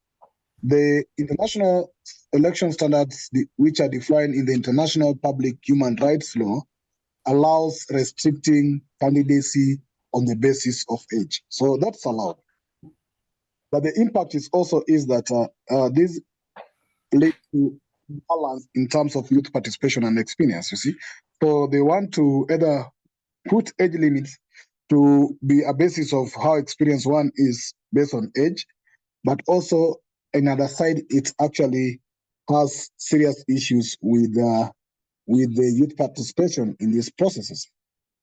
the international election standards, which are defined in the international public human rights law, allows restricting candidacy on the basis of age. So that's allowed. But the impact is that this leads to balance in terms of youth participation and experience, you see. So they want to either put age limits to be a basis of how experienced one is based on age, but also another side, it actually has serious issues with the youth participation in these processes.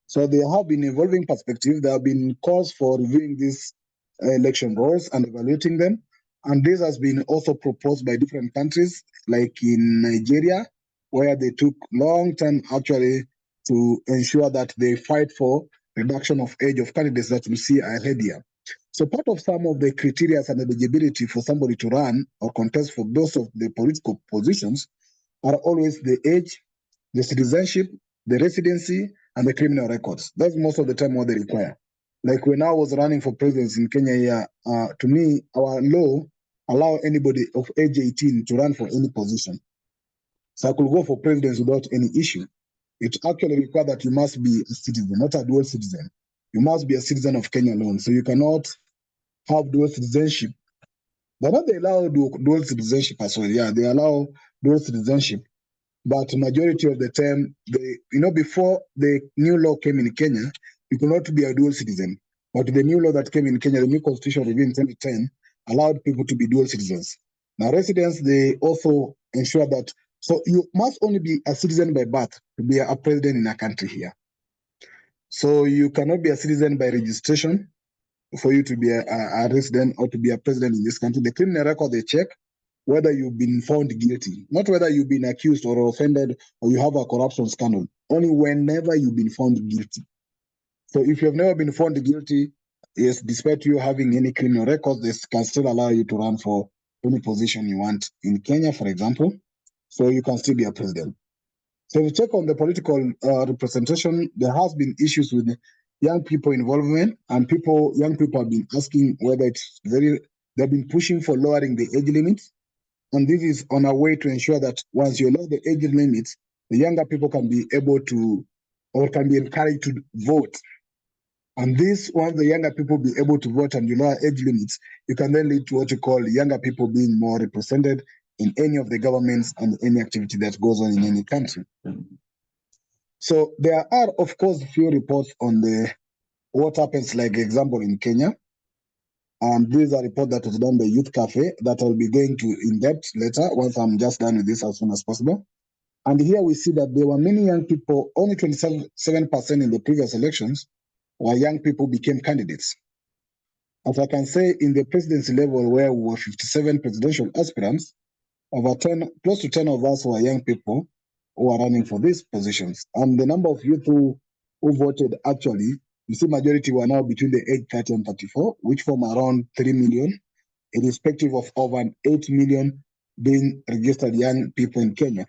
So there have been evolving perspectives. There have been calls for reviewing these election laws and evaluating them. And this has been also proposed by different countries, like in Nigeria, where they took long time actually to ensure that they fight for reduction of age of candidates that we see ahead here. So part of some of the criteria and eligibility for somebody to run or contest for those of the political positions are always the age, the citizenship, the residency, and the criminal records. That's most of the time what they require. Like when I was running for president in Kenya here, to me, our law allow anybody of age 18 to run for any position. So I could go for president without any issue. It actually requires that you must be a citizen, not a dual citizen. You must be a citizen of Kenya alone. So you cannot have dual citizenship. But not they allow dual citizenship as well. Yeah, they allow dual citizenship. But majority of the time, before the new law came in Kenya, you could not be a dual citizen. But the new law that came in Kenya, the new constitution review in 2010, allowed people to be dual citizens. Now, residents, they also ensure that, so you must only be a citizen by birth to be a president in a country here. So you cannot be a citizen by registration. for you to be a resident or to be a president in this country. The criminal record, they check whether you've been found guilty, not whether you've been accused or offended or you have a corruption scandal, only whenever you've been found guilty. So if you've never been found guilty, yes, despite you having any criminal records, they can still allow you to run for any position you want in Kenya, for example. So you can still be a president. So if you check on the political representation, there has been issues with young people involvement, and young people have been asking whether they've been pushing for lowering the age limits. And this is on a way to ensure that once you lower the age limits, the younger people can be able to, or can be encouraged to vote. And this, once the younger people be able to vote and you lower age limits, you can then lead to what you call younger people being more represented in any of the governments and any activity that goes on in any country. So there are, of course, few reports on what happens, like example in Kenya. And this is a report that was done by Youth Cafe that I'll be going to in depth later once I'm just done with this as soon as possible. And here we see that there were many young people, only 27% in the previous elections, where young people became candidates. As I can say, in the presidency level, where we were 57 presidential aspirants, close to 10 of us were young people who are running for these positions. And the number of youth who voted, actually, you see majority were now between the age 30 and 34, which form around 3 million, irrespective of over 8 million being registered young people in Kenya.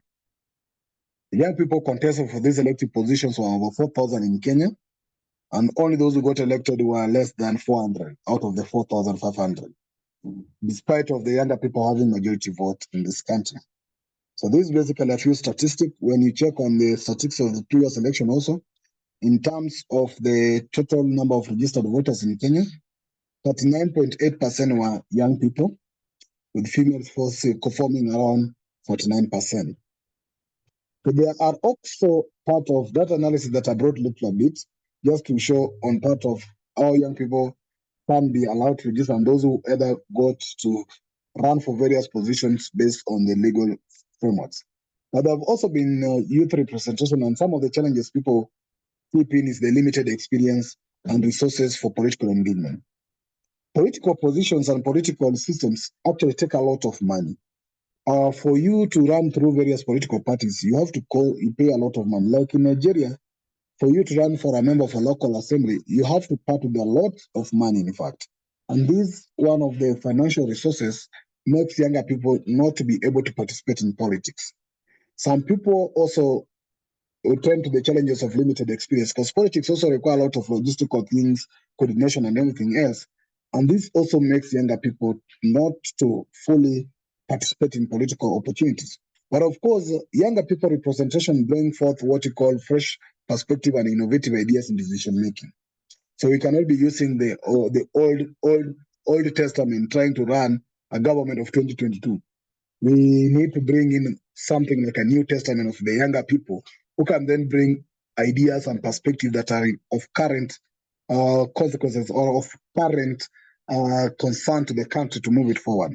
The young people contested for these elective positions were over 4,000 in Kenya, and only those who got elected were less than 400 out of the 4,500, despite of the younger people having majority vote in this country. So this is basically a few statistics. When you check on the statistics of the previous election also, in terms of the total number of registered voters in Kenya, 39.8% were young people, with females forming around 49%. So there are also part of that analysis that I brought little bit, just to show on part of how young people can be allowed to register and those who either got to run for various positions based on the legal frameworks. But there have also been youth representation, and some of the challenges people keep in is the limited experience and resources for political engagement. Political positions and political systems actually take a lot of money. For you to run through various political parties, you have to pay a lot of money. Like in Nigeria, for you to run for a member of a local assembly, you have to part with a lot of money, in fact. And this, one of the financial resources, makes younger people not to be able to participate in politics. Some people also turn to the challenges of limited experience, because politics also require a lot of logistical things, coordination and everything else. And this also makes younger people not to fully participate in political opportunities. But of course, younger people representation bring forth what you call fresh perspective and innovative ideas in decision making. So we cannot be using the old testament trying to run a government of 2022. We need to bring in something like a new testament of the younger people who can then bring ideas and perspective that are of current consequences or of current concern to the country to move it forward.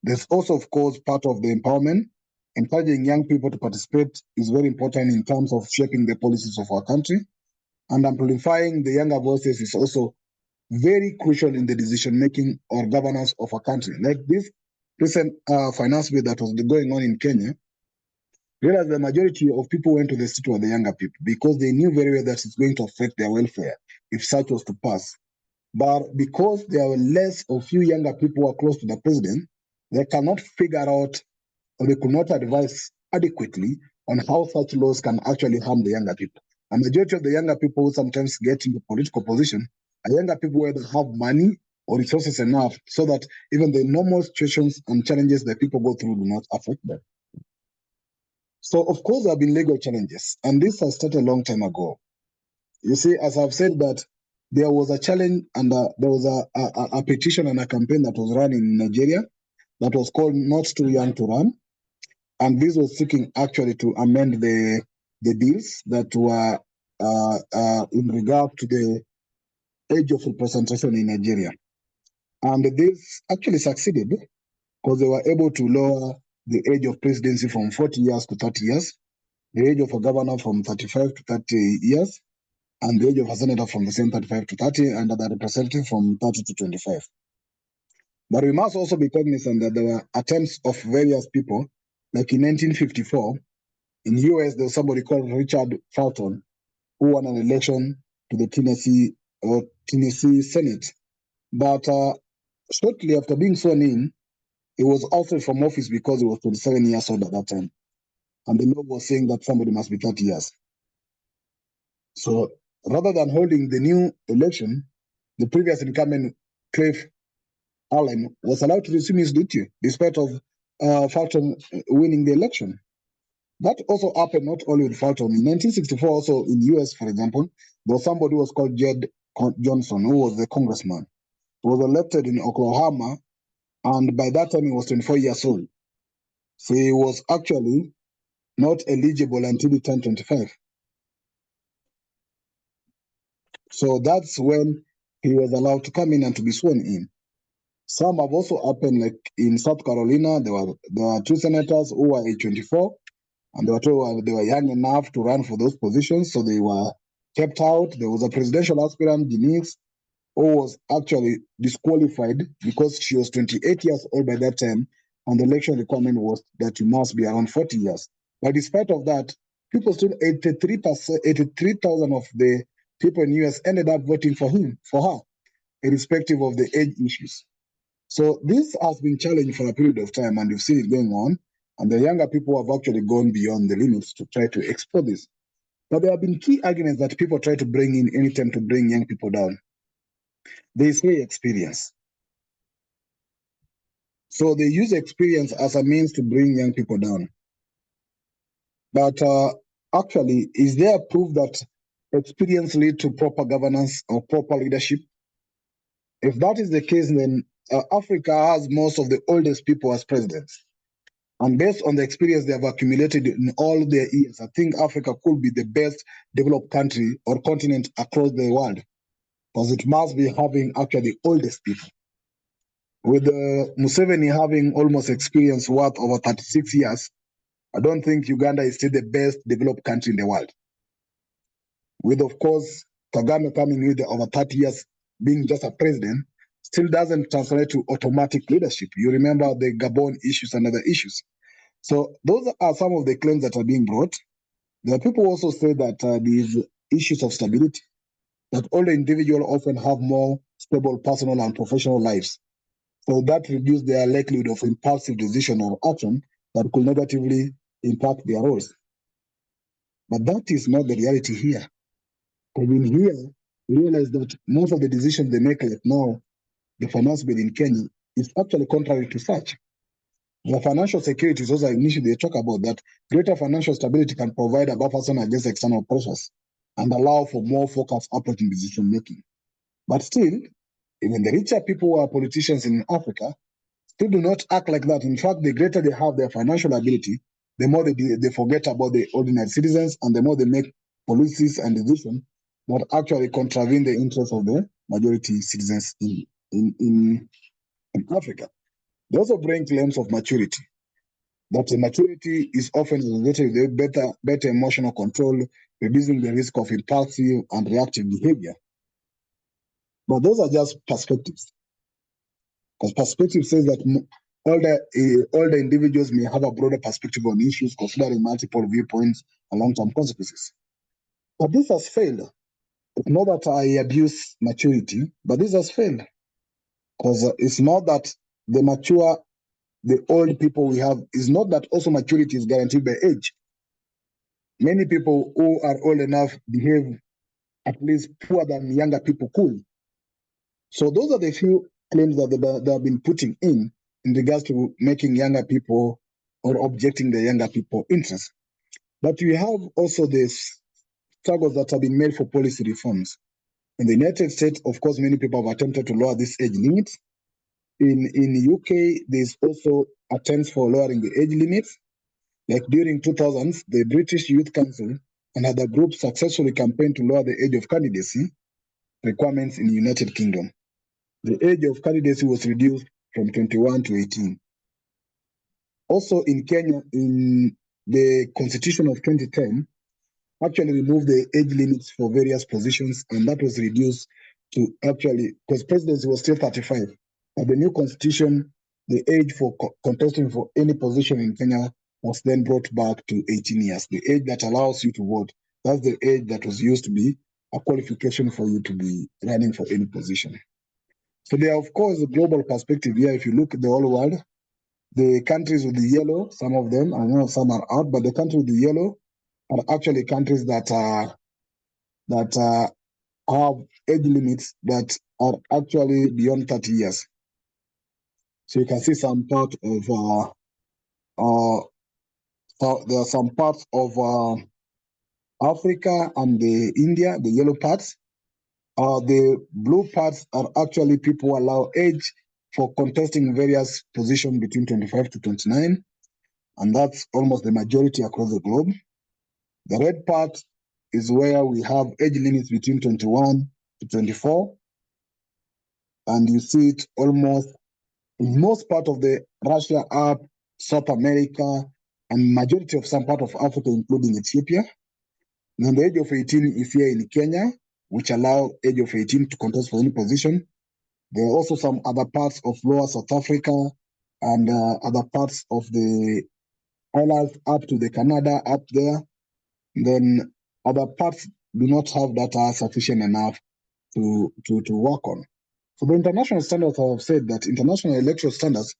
There's also, of course, part of the empowerment. Encouraging young people to participate is very important in terms of shaping the policies of our country. And amplifying the younger voices is also very crucial in the decision-making or governance of a country. Like this recent finance bill that was going on in Kenya, realized the majority of people went to the city were the younger people because they knew very well that it's going to affect their welfare if such was to pass. But because there were less or few younger people who are close to the president, they cannot figure out or they could not advise adequately on how such laws can actually harm the younger people. A majority of the younger people who sometimes get into political position are younger people who either have money or resources enough so that even the normal situations and challenges that people go through do not affect them. So, of course, there have been legal challenges, and this has started a long time ago. You see, as I've said that there was a challenge and there was a petition and a campaign that was run in Nigeria that was called Not Too Young to Run. And this was seeking actually to amend the bills that were in regard to the age of representation in Nigeria. And this actually succeeded because they were able to lower the age of presidency from 40 years to 30 years, the age of a governor from 35 to 30 years, and the age of a senator from the same 35 to 30, and the representative from 30 to 25. But we must also be cognizant that there were attempts of various people, like in 1954, in US, there was somebody called Richard Fulton, who won an election to the Tennessee Senate. But shortly after being sworn in, he was ousted from office because he was 27 years old at that time. And the law was saying that somebody must be 30 years. So rather than holding the new election, the previous incumbent, Cliff Allen, was allowed to resume his duty despite of Fulton winning the election. That also happened not only with Fulton. In 1964, also in the US, for example, there was somebody who was called Jed Johnson, who was the congressman. He was elected in Oklahoma, and by that time he was 24 years old. So he was actually not eligible until he turned 25. So that's when he was allowed to come in and to be sworn in. Some have also happened, like in South Carolina, there were two senators who were age 24, and they were young enough to run for those positions, so they were kept out. There was a presidential aspirant, Denise, who was actually disqualified because she was 28 years old by that time, and the election requirement was that you must be around 40 years. But despite of that, people still 83,000 of the people in the US ended up voting for her, irrespective of the age issues. So this has been challenged for a period of time, and you've seen it going on, and the younger people have actually gone beyond the limits to try to explore this. But there have been key arguments that people try to bring in anytime to bring young people down. They say experience. So they use experience as a means to bring young people down. But actually, is there proof that experience leads to proper governance or proper leadership? If that is the case, then Africa has most of the oldest people as presidents. And based on the experience they have accumulated in all their years, I think Africa could be the best developed country or continent across the world, because it must be having actually the oldest people. With Museveni having almost experience worth over 36 years, I don't think Uganda is still the best developed country in the world. With, of course, Kagame coming with over 30 years being just a president, still doesn't translate to automatic leadership. You remember the Gabon issues and other issues. So those are some of the claims that are being brought. There are people also say that these issues of stability, that older individuals often have more stable personal and professional lives. So that reduces their likelihood of impulsive decision or action that could negatively impact their roles. But that is not the reality here. Because in here, we realize that most of the decisions they make like now, the finance bill in Kenya, is actually contrary to such. The financial security is also an issue they talk about, that greater financial stability can provide a buffer zone against external pressures and allow for more focused approach in decision making. But still, even the richer people who are politicians in Africa still do not act like that. In fact, the greater they have their financial ability, the more they forget about the ordinary citizens, and the more they make policies and decisions that actually contravene the interests of the majority citizens in Africa. They also bring claims of maturity, that the maturity is often related with better emotional control, reducing the risk of impulsive and reactive behavior. But those are just perspectives. Because perspective says that older individuals may have a broader perspective on issues, considering multiple viewpoints and long-term consequences. But this has failed. It's not that I abuse maturity, but this has failed. Because it's not that the old people we have, is not that also maturity is guaranteed by age. Many people who are old enough behave at least poorer than younger people could. So those are the few claims that they have been putting in regards to making younger people or objecting the younger people interests. But we have also these struggles that have been made for policy reforms. In the United States, of course, many people have attempted to lower this age limit. In the UK, there's also attempts for lowering the age limits. Like during 2000s, the British Youth Council and other groups successfully campaigned to lower the age of candidacy requirements in the United Kingdom. The age of candidacy was reduced from 21 to 18. Also in Kenya, in the Constitution of 2010, actually removed the age limits for various positions, and that was reduced to actually, because presidency was still 35. But the new constitution, the age for contesting for any position in Kenya was then brought back to 18 years, the age that allows you to vote. That's the age that was used to be a qualification for you to be running for any position. So there are, of course, a global perspective here. If you look at the whole world, the countries with the yellow, some of them, I know some are out, but the countries with the yellow are actually countries that have age limits that are actually beyond 30 years. So you can see some part of there are some parts of Africa and India, the yellow parts. The blue parts are actually people allow age for contesting various positions between 25 to 29, and that's almost the majority across the globe. The red part is where we have age limits between 21 to 24, and you see it almost in most part of the Russia up, South America, and majority of some part of Africa, including Ethiopia. And the age of 18 is here in Kenya, which allow age of 18 to contest for any position. There are also some other parts of lower South Africa and other parts of the islands up to the Canada up there. Then other parts do not have data sufficient enough to work on. So the international standards have said that international electoral standards,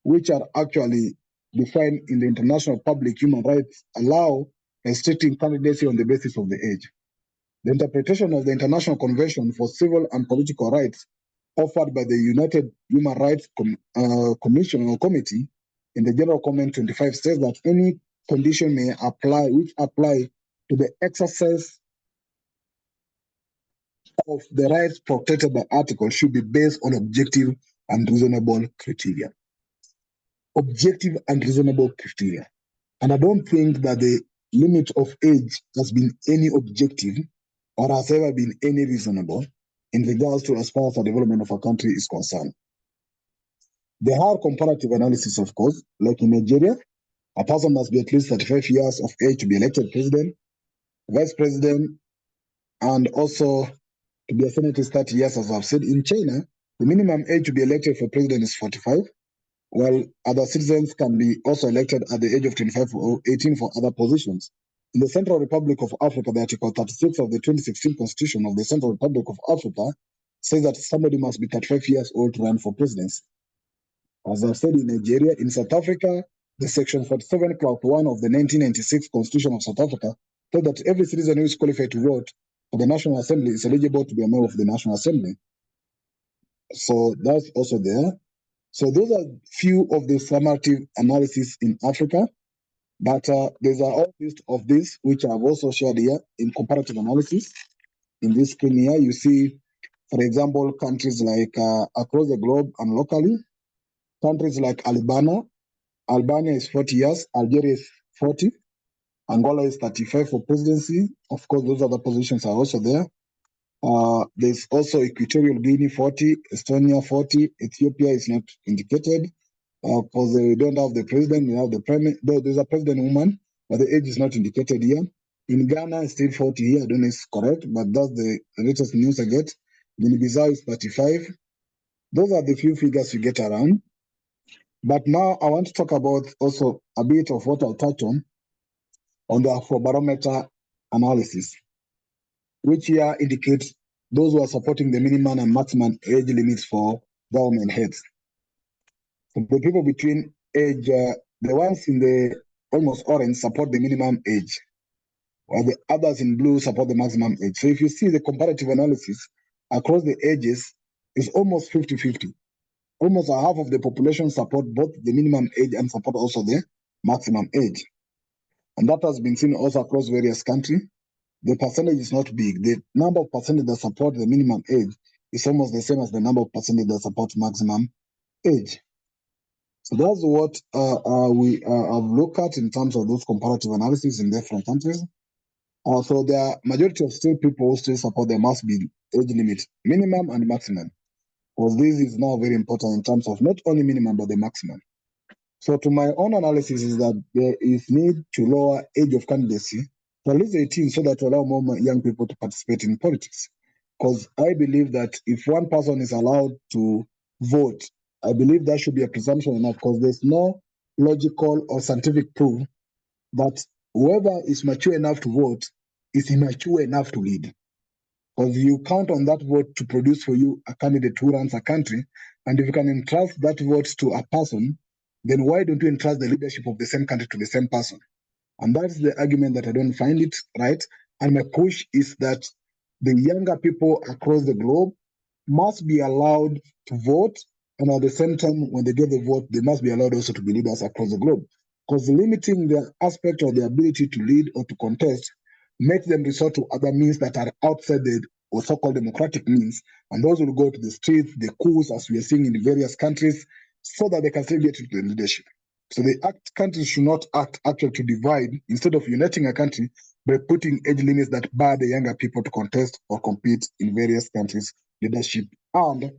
which are actually defined in the international public human rights, allow restricting candidacy on the basis of the age. The interpretation of the International Convention for Civil and Political Rights offered by the United Human Rights Commission or Committee in the General Comment 25 says that any condition may apply which apply to the exercise of the rights protected by article should be based on objective and reasonable criteria. Objective and reasonable criteria. And I don't think that the limit of age has been any objective or has ever been any reasonable in regards to as far as the development of a country is concerned. There are comparative analysis, of course, like in Nigeria, a person must be at least 35 years of age to be elected president, vice president, and also to be a senator is 30 years, as I've said. In China, the minimum age to be elected for president is 45, while other citizens can be also elected at the age of 25 or 18 for other positions. In the Central Republic of Africa, the Article 36 of the 2016 Constitution of the Central Republic of Africa says that somebody must be 35 years old to run for presidency. As I've said, in Nigeria, in South Africa, the Section 47, Clause 1 of the 1996 Constitution of South Africa said that every citizen who is qualified to vote for the National Assembly is eligible to be a member of the National Assembly. So that's also there. So those are few of the summative analysis in Africa, but there's a whole list of this, which I've also shared here in comparative analysis. In this screen here, you see, for example, countries like across the globe and locally, countries like Albania is 40 years, Algeria is 40, Angola is 35 for presidency. Of course, those other positions are also there. There's also Equatorial Guinea 40, Estonia 40, Ethiopia is not indicated because they don't have the president. They have the prime. There's a president woman, but the age is not indicated here. In Ghana, it's still 40 here. I don't know if it's correct, but that's the latest news I get. Guinea-Bissau is 35. Those are the few figures you get around. But now I want to talk about also a bit of what I'll touch on the Afrobarometer analysis, which here indicates those who are supporting the minimum and maximum age limits for government heads. So the people between age, the ones in the almost orange support the minimum age, while the others in blue support the maximum age. So if you see the comparative analysis across the ages, it's almost 50-50. Almost a half of the population support both the minimum age and support also the maximum age. And that has been seen also across various countries. The percentage is not big. The number of percentage that support the minimum age is almost the same as the number of percentage that support maximum age. So that's what we have looked at in terms of those comparative analysis in different countries. So the majority of still people who still support there must be age limit, minimum and maximum. Because this is now very important in terms of not only minimum, but the maximum. So to my own analysis is that there is need to lower age of candidacy to at least 18 so that to allow more young people to participate in politics. Because I believe that if one person is allowed to vote, I believe that should be a presumption enough, because there's no logical or scientific proof that whoever is mature enough to vote is immature enough to lead. Because you count on that vote to produce for you a candidate who runs a country, and if you can entrust that vote to a person, then why don't you entrust the leadership of the same country to the same person? And that's the argument that I don't find it right. And my push is that the younger people across the globe must be allowed to vote. And at the same time, when they get the vote, they must be allowed also to be leaders across the globe. Because limiting the aspect of the ability to lead or to contest makes them resort to other means that are outside the or so-called democratic means. And those will go to the streets, the coups, as we are seeing in various countries, so that they can still get into the leadership. So countries should not act actually to divide instead of uniting a country by putting age limits that bar the younger people to contest or compete in various countries' leadership and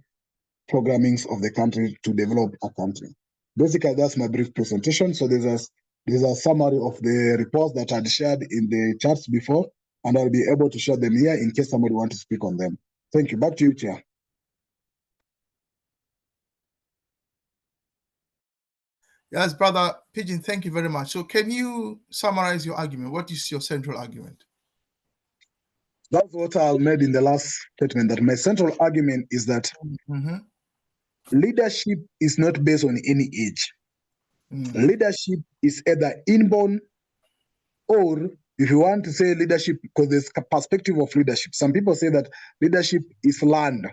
programmings of the country to develop a country. Basically, that's my brief presentation. So there's a summary of the reports that I had shared in the chats before, and I'll be able to share them here in case somebody wants to speak on them. Thank you. Back to you, Chair. Yes, Brother Pigeon, thank you very much. So can you summarize your argument? What is your central argument? That's what I made in the last statement, that my central argument is that leadership is not based on any age. Leadership is either inborn, or if you want to say leadership, because there's a perspective of leadership. Some people say that leadership is learned.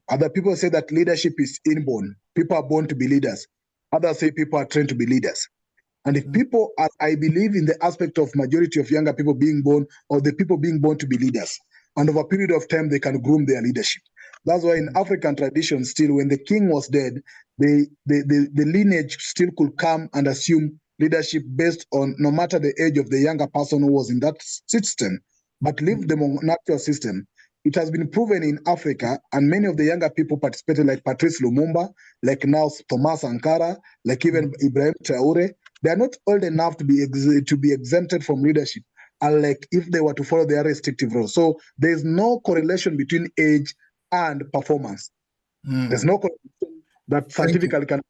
Other people say that leadership is inborn. People are born to be leaders. Others say people are trained to be leaders. And if people are, I believe in the aspect of majority of younger people being born, or the people being born to be leaders. And over a period of time, they can groom their leadership. That's why in African tradition, still, when the king was dead, the lineage still could come and assume leadership based on no matter the age of the younger person who was in that system, but leave the monarchical system. It has been proven in Africa, and many of the younger people participated, like Patrice Lumumba, like now Thomas Sankara, like even Ibrahim Traore. They are not old enough to be exempted from leadership, unlike if they were to follow their restrictive rules. So there's no correlation between age and performance. There's no correlation that scientifically can.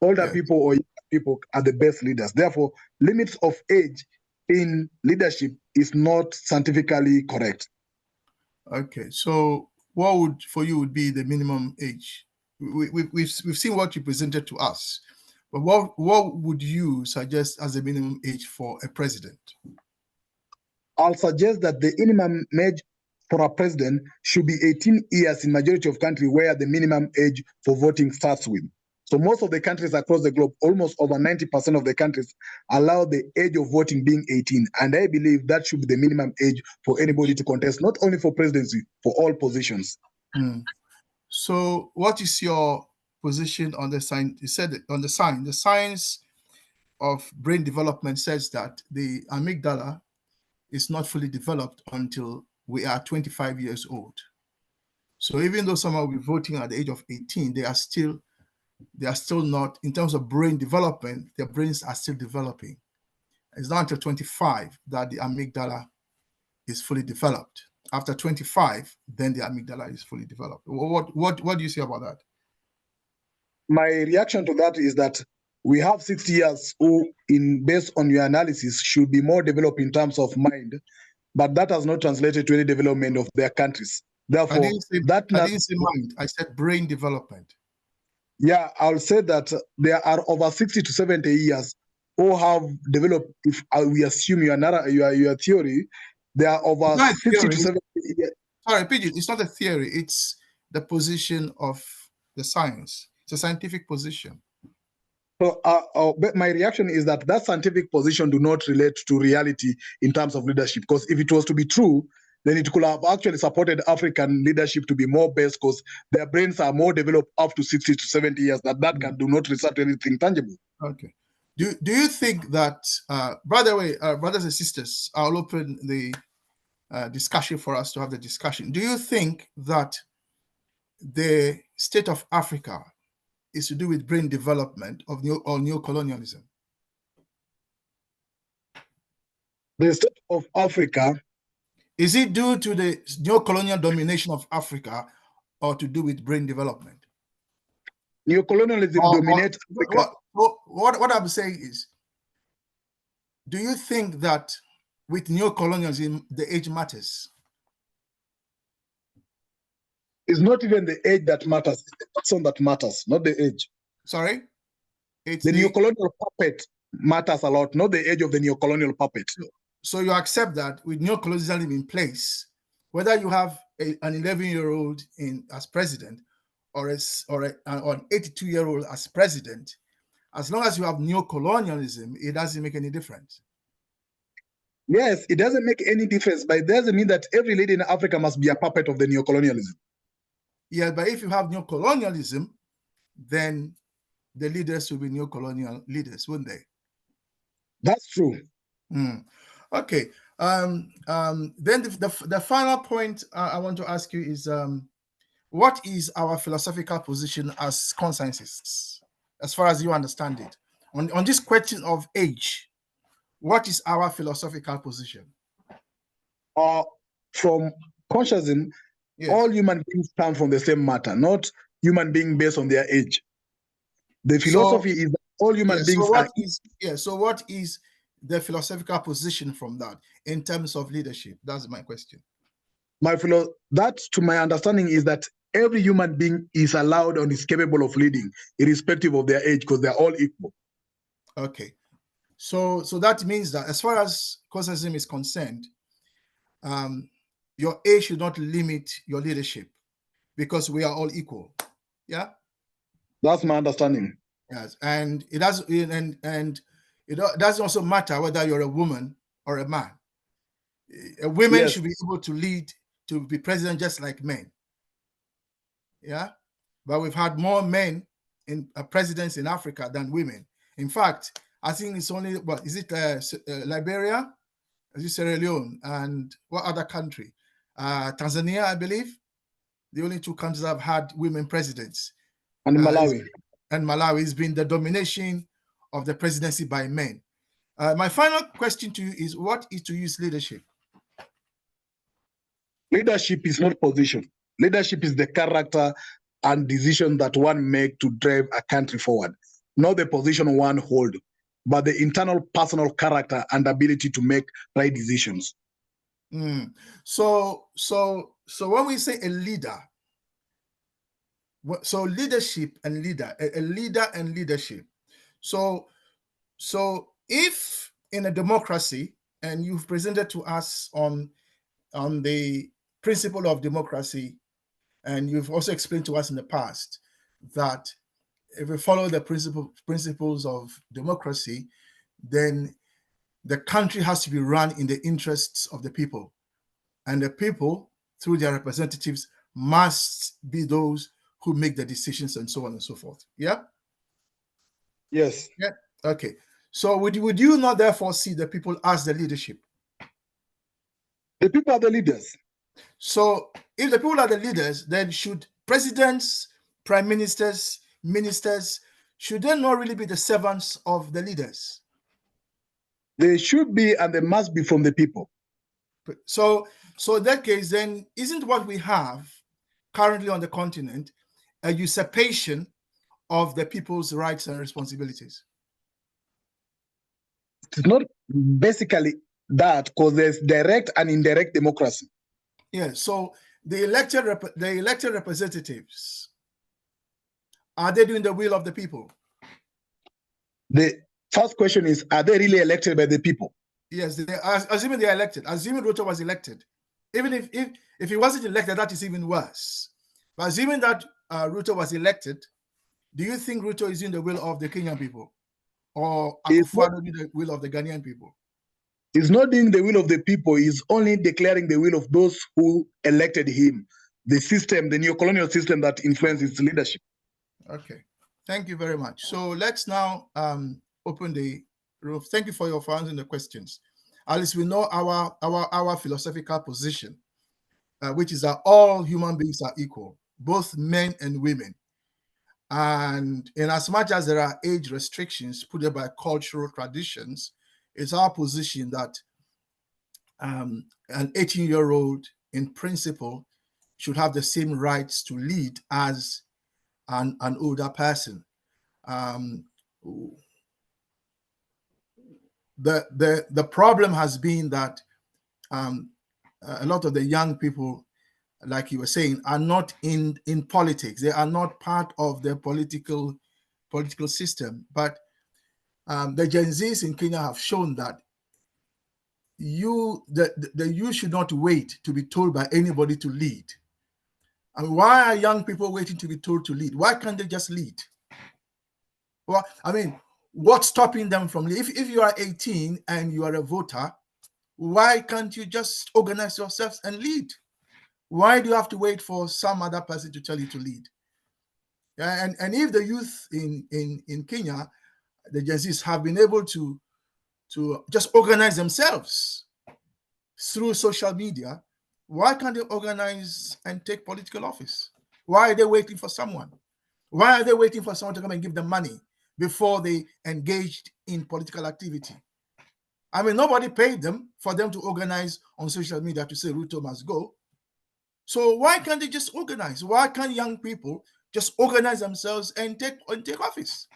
Older people or younger people are the best leaders. Therefore, limits of age in leadership is not scientifically correct. Okay, so what would for you would be the minimum age? We've seen what you presented to us, but what would you suggest as the minimum age for a president? I'll suggest that the minimum age for a president should be 18 years in majority of countries where the minimum age for voting starts with. So most of the countries across the globe, almost over 90% of the countries, allow the age of voting being 18. And I believe that should be the minimum age for anybody to contest, not only for presidency, for all positions. So what is your position on the sign? You said on the sign. The science of brain development says that the amygdala is not fully developed until we are 25 years old. So even though someone will be voting at the age of 18, they are still not, in terms of brain development, their brains are still developing. It's not until 25 that the amygdala is fully developed. After 25, then the amygdala is fully developed. What do you say about that? My reaction to that is that we have 60 years who, based on your analysis, should be more developed in terms of mind, but that has not translated to any development of their countries. Therefore, I didn't say mind. I said brain development. Yeah, I'll say that there are over 60 to 70 years who have developed, if we assume your theory, there are over 60 to 70 years. Sorry, Pigeon, it's not a theory. It's the position of the science. It's a scientific position. So but my reaction is that scientific position do not relate to reality in terms of leadership, because if it was to be true, then it could have actually supported African leadership to be more based, because their brains are more developed up to 60 to 70 years, that can do not result to anything tangible. Okay. Do you think that, by the way, brothers and sisters, I'll open the discussion for us to have the discussion. Do you think that the state of Africa is to do with brain development of neocolonialism? The state of Africa. Is it due to the neo-colonial domination of Africa or to do with brain development? Neocolonialism dominates Africa. What I'm saying is, do you think that with neo-colonialism, the age matters? It's not even the age that matters, it's the person that matters, not the age. Sorry? It's the neocolonial puppet matters a lot, not the age of the neocolonial puppet. So you accept that with neocolonialism in place, whether you have an 11-year-old as president or an 82-year-old as president, as long as you have neocolonialism, it doesn't make any difference. Yes, it doesn't make any difference, but it doesn't mean that every lady in Africa must be a puppet of the neocolonialism. Yeah, but if you have neocolonialism, then the leaders will be neocolonial leaders, wouldn't they? That's true. Okay. Then the final point I want to ask you is, what is our philosophical position as conscientists, as far as you understand it, on this question of age? What is our philosophical position? From consciousness, yes, all human beings come from the same matter, not human being based on their age. The philosophy is that all human beings are. So what is the philosophical position from that in terms of leadership? That's my question. That, to my understanding, is that every human being is allowed and is capable of leading, irrespective of their age, because they're all equal. Okay. So that means that as far as consciousness is concerned, your age should not limit your leadership because we are all equal. Yeah? That's my understanding. Yes. And it does, and it doesn't also matter whether you're a woman or a man. Women should be able to lead, to be president just like men. Yeah? But we've had more men in presidents in Africa than women. In fact, I think it's only, is it Liberia? Is it Sierra Leone? And what other country? Tanzania, I believe. The only two countries that have had women presidents. And Malawi. And Malawi has been the domination of the presidency by men. My final question to you is, what is to use leadership? Leadership is not position. Leadership is the character and decision that one make to drive a country forward. Not the position one hold, but the internal personal character and ability to make right decisions. So when we say a leader, so leadership and leader, a leader and leadership. So if in a democracy, and you've presented to us on the principle of democracy, and you've also explained to us in the past that if we follow the principles of democracy, then the country has to be run in the interests of the people. And the people, through their representatives, must be those who make the decisions and so on and so forth. Yeah? Yes. Yeah. Okay. So would you not therefore see the people as the leadership? The people are the leaders. So if the people are the leaders, then should presidents, prime ministers, ministers, should they not really be the servants of the leaders? They should be, and they must be from the people. So in that case, then isn't what we have currently on the continent a usurpation of the people's rights and responsibilities? It's not basically that, because there's direct and indirect democracy. Yeah, so the elected representatives, are they doing the will of the people? The first question is, are they really elected by the people? Yes, assuming they are elected. Assuming Ruto was elected. Even if he wasn't elected, that is even worse. But assuming that Ruto was elected, do you think Ruto is in the will of the Kenyan people? Or Akufo-Addo doing the will of the Ghanaian people? He's not doing the will of the people. He's only declaring the will of those who elected him. The system, the neocolonial system that influences his leadership. Okay. Thank you very much. So let's now open the room. Thank you for answering the questions. At least we know our philosophical position, which is that all human beings are equal, both men and women. And in as much as there are age restrictions put there by cultural traditions, it's our position that an 18-year-old in principle should have the same rights to lead as an older person. The problem has been that a lot of the young people, like you were saying, are not in politics. They are not part of the political system. But the Gen Zs in Kenya have shown that you should not wait to be told by anybody to lead. And why are young people waiting to be told to lead? Why can't they just lead? Well, I mean, what's stopping them from leading? If you are 18 and you are a voter, why can't you just organize yourselves and lead? Why do you have to wait for some other person to tell you to lead? And if the youth in Kenya, the Gen Zs, have been able to just organize themselves through social media, why can't they organize and take political office? Why are they waiting for someone? Why are they waiting for someone to come and give them money before they engaged in political activity? I mean, nobody paid them for them to organize on social media to say Ruto must go. So why can't they just organize? Why can't young people just organize themselves and take office?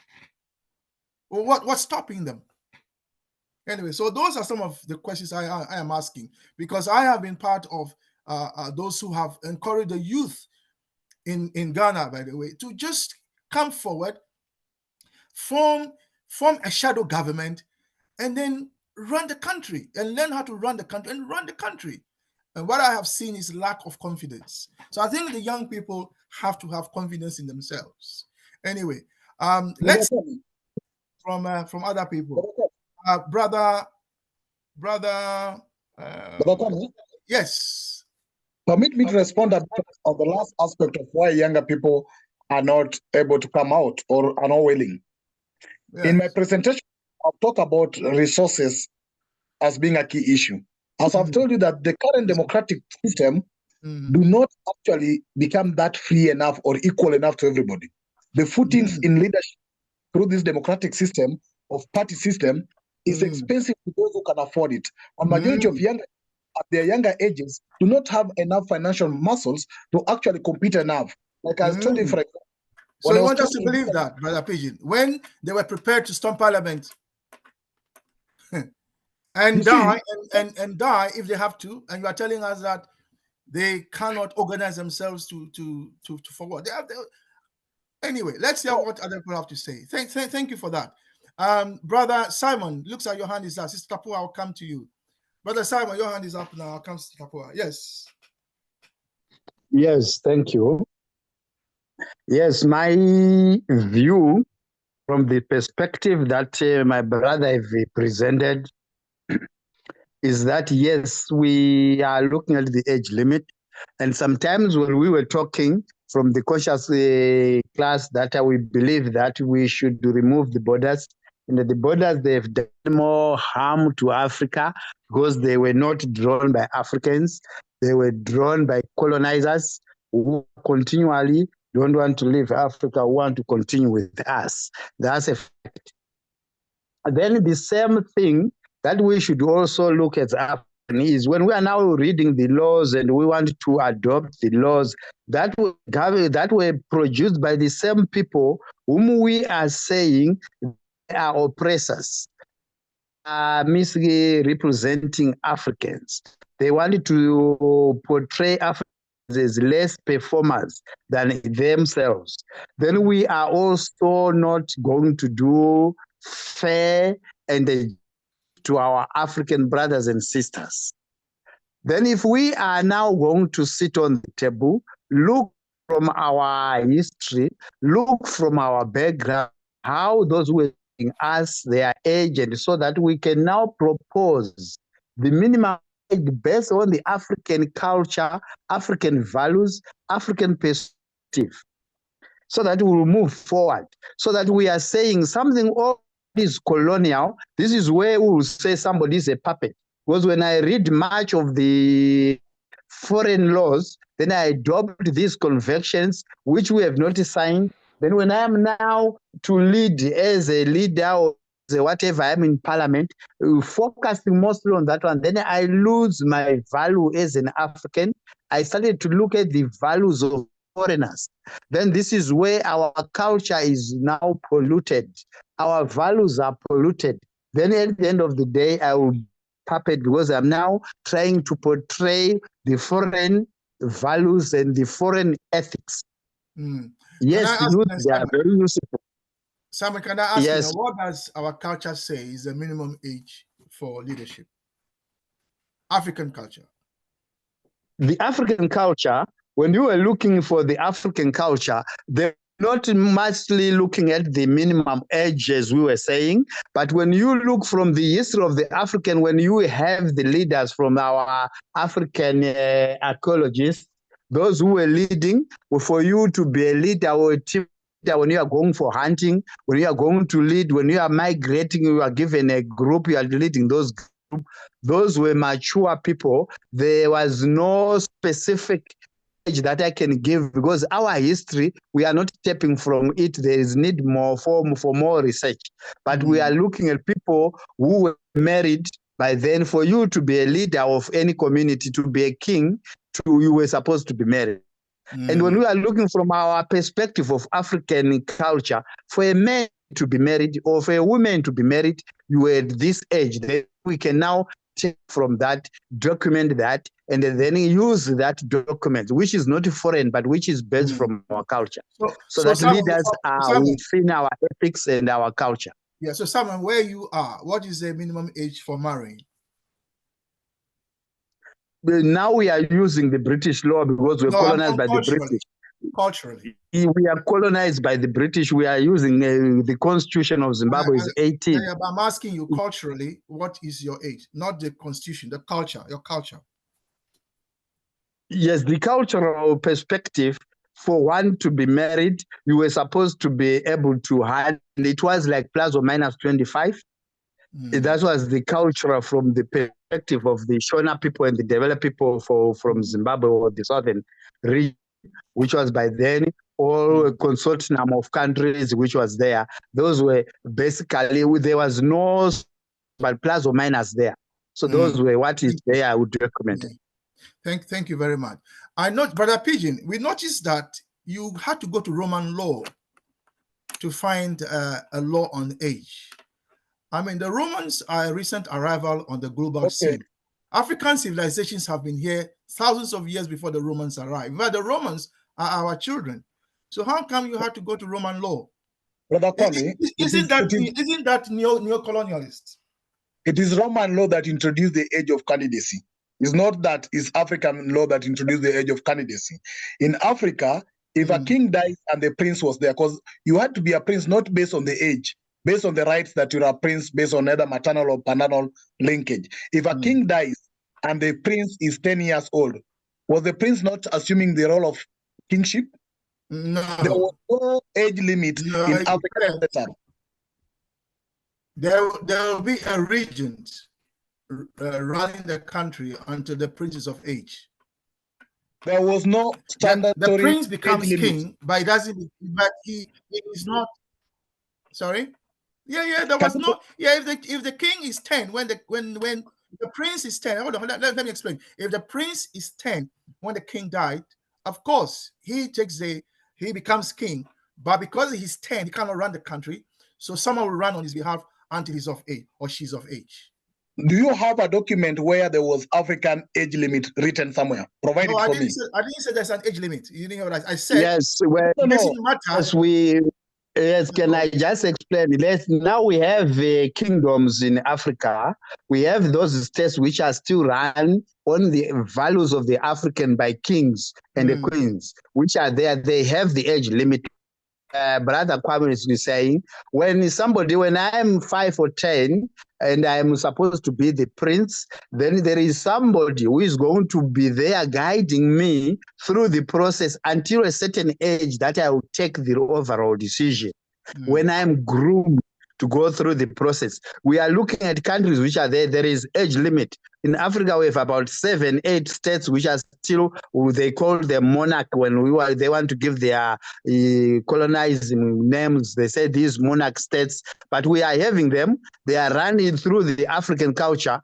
Well, what's stopping them? Anyway, so those are some of the questions I am asking, because I have been part of those who have encouraged the youth in Ghana, by the way, to just come forward, form a shadow government, and then run the country and learn how to run the country and run the country. And what I have seen is lack of confidence. So I think the young people have to have confidence in themselves. Anyway, let's from other people. Brother, yes. Permit me to respond a bit on the last aspect of why younger people are not able to come out or are not willing. Yes. In my presentation, I'll talk about resources as being a key issue. As I've told you that the current democratic system do not actually become that free enough or equal enough to everybody. The footings in leadership through this democratic system of party system is expensive to those who can afford it. A majority of at their younger ages do not have enough financial muscles to actually compete enough. Like I told you, for example. So you want us to believe that, Brother Pigeon, when they were prepared to storm Parliament and die and die if they have to, and you are telling us that they cannot organize themselves to forward. Anyway, let's hear what other people have to say. Thank you for that. Brother Simon, looks like your hand is up. Sister Tapua, I'll come to you. Brother Simon, your hand is up now. I'll come to Tapua. Yes. Yes, thank you. Yes, my view from the perspective that my brother have presented is that, yes, we are looking at the age limit. And sometimes when we were talking from the conscious class that we believe that we should remove the borders, and the borders, they've done more harm to Africa because they were not drawn by Africans. They were drawn by colonizers who continually don't want to leave Africa, want to continue with us. That's a fact. Then the same thing that we should also look at is when we are now reading the laws and we want to adopt the laws that were produced by the same people whom we are saying are oppressors, are misrepresenting Africans. They wanted to portray Africans as less performers than themselves. Then we are also not going to do fair and to our African brothers and sisters. Then if we are now going to sit on the table, look from our history, look from our background, how those were us, their age, and so that we can now propose the minimum age based on the African culture, African values, African perspective, so that we will move forward, so that we are saying something all is colonial. This is where we will say somebody is a puppet. Because when I read much of the foreign laws, then I adopt these conventions, which we have not signed. Then when I am now to lead as a leader or whatever I'm in parliament, focusing mostly on that one. Then I lose my value as an African. I started to look at the values of foreigners. Then this is where our culture is now polluted. Our values are polluted. Then at the end of the day, I will puppet because I'm now trying to portray the foreign values and the foreign ethics. Yes, they are very useful. Simon, can I ask Yes. you now, what does our culture say is the minimum age for leadership? African culture. The African culture, when you were looking for the African culture, they're not mostly looking at the minimum age, as we were saying, but when you look from the history of the African, when you have the leaders from our African archaeologists, those who were leading, for you to be a leader or a team leader, when you are going for hunting, when you are going to lead, when you are migrating, you are given a group, you are leading those groups. Those were mature people. There was no specific age that I can give because our history, we are not tapping from it. There is need more for more research. But we are looking at people who were married by then. For you to be a leader of any community, to be a king, you were supposed to be married. And when we are looking from our perspective of African culture, for a man to be married or for a woman to be married, you were at this age. Then we can now take from that, document that, and then use that document, which is not foreign, but which is based from our culture. So that Simon, leaders are within our ethics and our culture. Yeah, so Simon, where you are, what is the minimum age for marrying? Now we are using the British law because we're colonized by the British. Culturally. We are colonized by the British. We are using the constitution of Zimbabwe is 18. Yeah, but I'm asking you culturally, what is your age? Not the constitution, the culture, your culture. Yes, the cultural perspective, for one to be married, you were supposed to be able to handle, it was like plus or minus 25. That was the culture from the perspective of the Shona people and the developed people from Zimbabwe or the southern region, which was by then all a consortium of countries which was there. Those were basically, there was no but plus or minus there. So those were what is there, I would recommend it. Thank you very much. I know, Brother Pigeon, we noticed that you had to go to Roman law to find a law on age. I mean, the Romans are a recent arrival on the global scene. African civilizations have been here thousands of years before the Romans arrived. But the Romans are our children. So how come you had to go to Roman law? Brother Connie, isn't that neo-colonialist? It is Roman law that introduced the age of candidacy. It's not that it's African law that introduced the age of candidacy. In Africa, if a king dies and the prince was there, because you had to be a prince not based on the age, based on the rights that you're a prince based on either maternal or paternal linkage. If a king dies and the prince is 10 years old, was the prince not assuming the role of kingship? No. There was no age limit in Africa. There will be a regent running the country until the prince is of age. There was no standard. The prince becomes king, but he is not. Sorry. Yeah. There was no. Yeah, if the king is 10, when the prince is 10. Hold on. Let me explain. If the prince is 10 when the king died, of course he becomes king. But because he's 10, he cannot run the country. So someone will run on his behalf until he's of age or she's of age. Do you have a document where there was African age limit written somewhere? Provide it for me. I didn't say there's an age limit. You didn't hear what I said. Yes, well, it doesn't matter. Yes, can I just explain? Now we have kingdoms in Africa. We have those states which are still run on the values of the African by kings and the queens, which are there. They have the age limit. Brother Kwame is saying, when I'm 5 or 10 and I'm supposed to be the prince, then there is somebody who is going to be there guiding me through the process until a certain age that I will take the overall decision. When I'm groomed to go through the process, we are looking at countries which are there. There is age limit. In Africa, we have about 7, 8 states which are still, they call them monarch when they want to give their colonizing names. They say these monarch states, but we are having them. They are running through the African culture,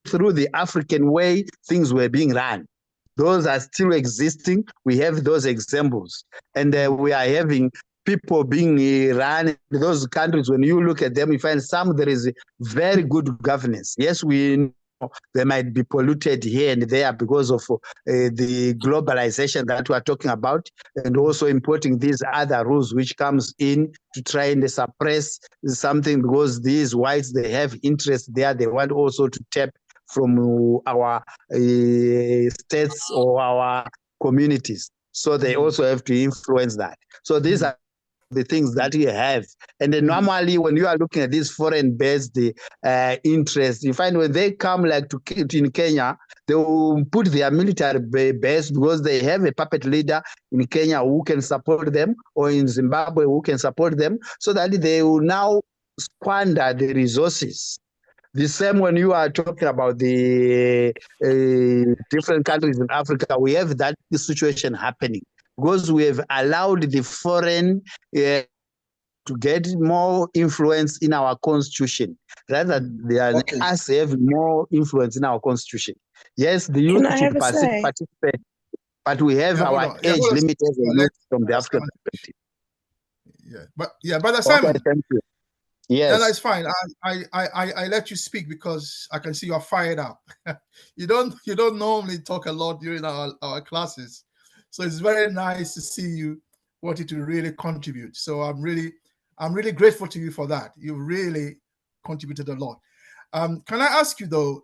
through the African way things were being run. Those are still existing. We have those examples. And we are having people being run in those countries. When you look at them, you find some there is very good governance. Yes, we know they might be polluted here and there because of the globalization that we are talking about, and also importing these other rules which comes in to try and suppress something, because these whites, they have interest there. They want also to tap from our states or our communities. So they also have to influence that. So these are the things that you have. And then normally when you are looking at these foreign-based interests, you find when they come like in Kenya, they will put their military base because they have a puppet leader in Kenya who can support them, or in Zimbabwe who can support them, so that they will now squander the resources. The same when you are talking about the different countries in Africa, we have that situation happening because we have allowed the foreign to get more influence in our constitution rather than us having more influence in our constitution. Yes, the youth should participate, but we have our age limit as a youth from the African perspective. Brother Simon. Okay, thank you. Yes, no, that's fine. I let you speak because I can see you're fired up. you don't normally talk a lot during our classes, so it's very nice to see you wanting to really contribute. So I'm really grateful to you for that. You really contributed a lot. Can I ask you though?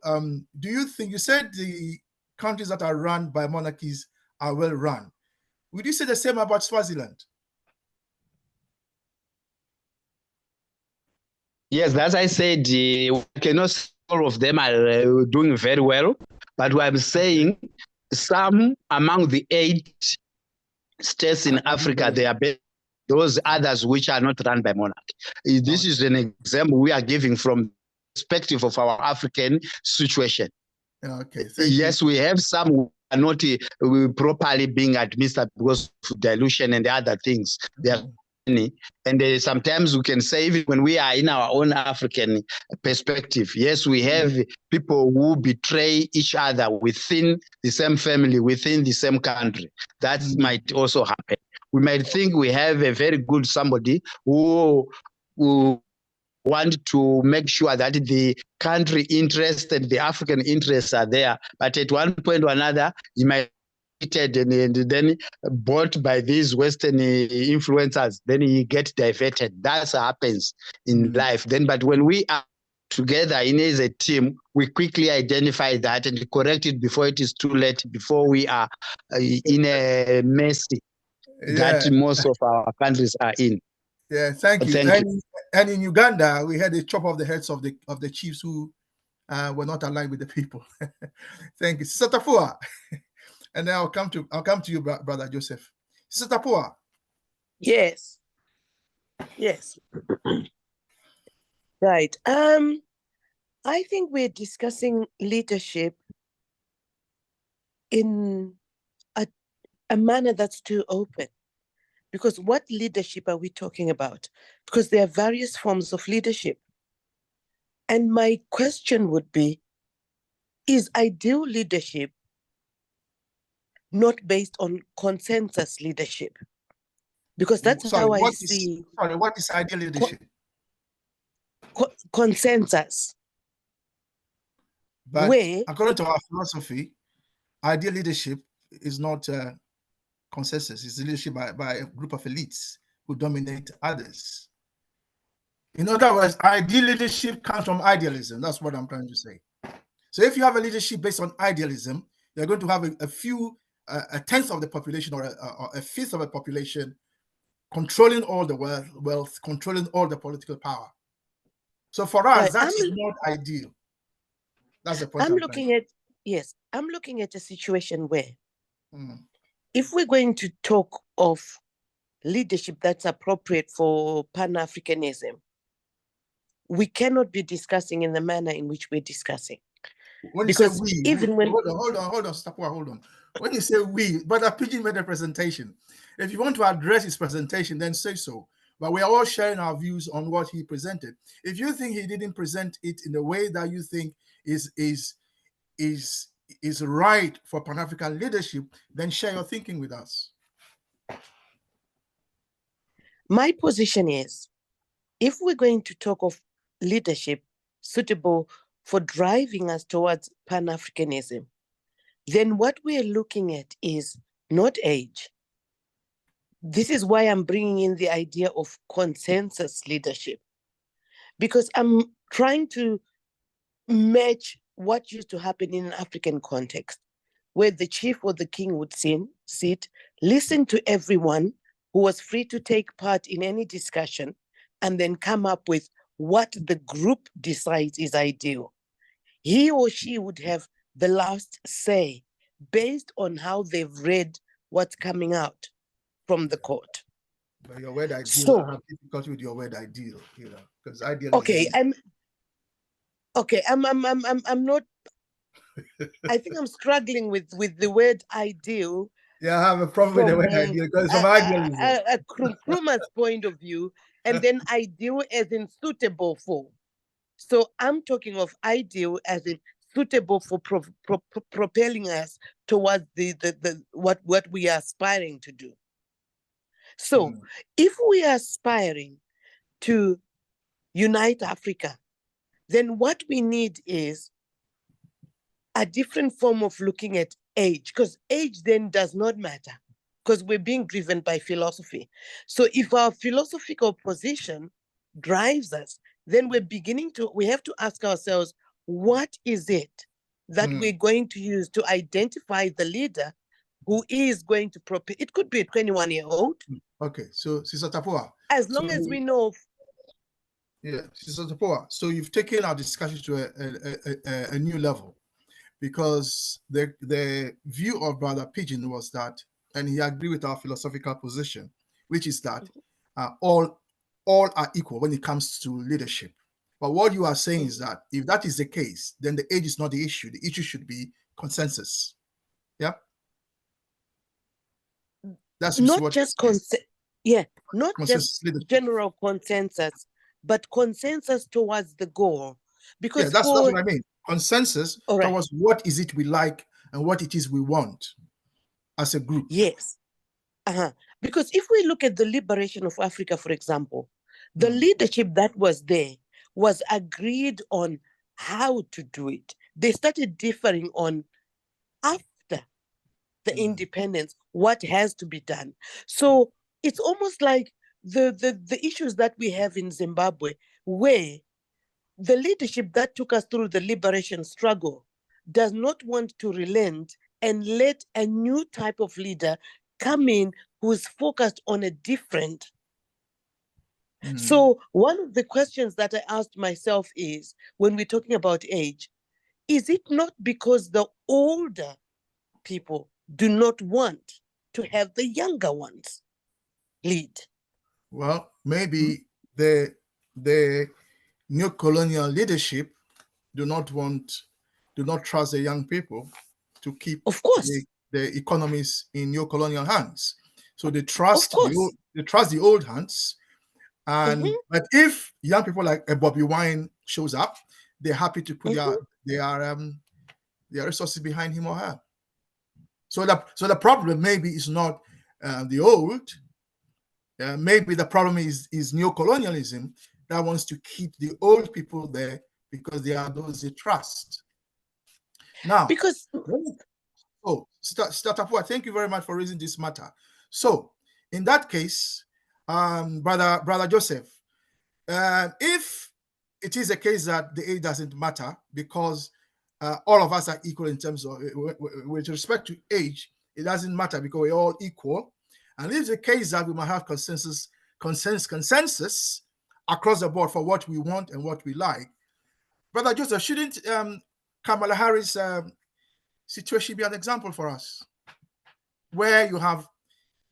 Do you think, you said the countries that are run by monarchies are well run? Would you say the same about Swaziland? Yes, as I said, we cannot say all of them are doing very well, but I'm saying some among the 8 states in Africa, they are better. Those others which are not run by monarch. This is an example we are giving from the perspective of our African situation. Okay. Yes, we have some who are not properly being administered because of dilution and other things. They are and sometimes we can say, even when we are in our own African perspective, yes, we have people who betray each other within the same family, within the same country. That might also happen. We might think we have a very good somebody who want to make sure that the country interest and the African interests are there, but at one point or another, you might and then bought by these Western influencers, then you get diverted. That happens in life. But when we are together as a team, we quickly identify that and correct it before it is too late, before we are in a mess that most of our countries are in. Yeah, thank you. And in Uganda, we had a chop off the heads of the chiefs who were not aligned with the people. Thank you, Sister Tafua. And then I'll come to you, Brother Joseph. Sister Tafua. Yes. Right. I think we're discussing leadership in a manner that's too open. Because what leadership are we talking about? Because there are various forms of leadership. And my question would be, is ideal leadership not based on consensus leadership? Because that's how I see. What is ideal leadership? Consensus. But according to our philosophy, ideal leadership is not consensus. It's leadership by a group of elites who dominate others. In other words, ideal leadership comes from idealism. That's what I'm trying to say. So if you have a leadership based on idealism, you're going to have a tenth of the population or a fifth of the population controlling all the wealth, controlling all the political power. So for us, that is not ideal. That's the point. I'm looking at a situation where if we're going to talk of leadership that's appropriate for Pan-Africanism, we cannot be discussing in the manner in which we're discussing. When you Because say we, even when hold on, Stapua, hold on. When you say we, Brother Pigeon made a presentation. If you want to address his presentation, then say so. But we are all sharing our views on what he presented. If you think he didn't present it in the way that you think is right for Pan-African leadership, then share your thinking with us. my position is, if we're going to talk of leadership suitable for driving us towards Pan-Africanism, then what we're looking at is not age. This is why I'm bringing in the idea of consensus leadership, because I'm trying to match what used to happen in an African context, where the chief or the king would sit, listen to everyone who was free to take part in any discussion, and then come up with what the group decides is ideal. He or she would have the last say based on how they've read what's coming out from the court. But your word ideal, So, I have difficulty with your word ideal, because ideal. Okay, I'm not. I think I'm struggling with the word ideal. Yeah, I have a problem with the word ideal because from idealism. A Kruma's point of view, and then ideal as in suitable for. So I'm talking of ideal as in suitable for propelling us towards the what we are aspiring to do. So if we are aspiring to unite Africa, then what we need is a different form of looking at age, because age then does not matter, because we're being driven by philosophy. So if our philosophical position drives us, then we have to ask ourselves, what is it that we're going to use to identify the leader who is going to propel? It could be a 21-year-old. Okay, so Sister Tapua. As long as we know. Yeah, Sister Tapua. So you've taken our discussion to a new level, because the view of Brother Pigeon was that, and he agreed with our philosophical position, which is that all are equal when it comes to leadership. But what you are saying is that if that is the case, then the age is not the issue. The issue should be consensus. Yeah. That's not just not just general consensus, but consensus towards the goal. Because that's what I mean. Consensus towards what is it we like and what it is we want as a group. Yes. Because if we look at the liberation of Africa, for example, the leadership that was there was agreed on how to do it. They started differing on after the independence, what has to be done. So it's almost like the issues that we have in Zimbabwe, where the leadership that took us through the liberation struggle does not want to relent and let a new type of leader come in who's focused on a different. So one of the questions that I asked myself is, when we're talking about age, is it not because the older people do not want to have the younger ones lead? Well, maybe the new colonial leadership do not trust the young people to keep, of course, the economies in new colonial hands. So they trust the old hands. And but if young people like Bobby Wine shows up, they're happy to put their resources behind him or her. So the problem maybe is not the old. Maybe the problem is neocolonialism that wants to keep the old people there because they are those they trust. Now, Tapua, thank you very much for raising this matter. So, in that case, brother Joseph, if it is a case that the age doesn't matter because all of us are equal in terms of, with respect to age, it doesn't matter because we're all equal. And if it's the case that we might have consensus across the board for what we want and what we like, Brother Joseph, shouldn't Kamala Harris' situation be an example for us, where you have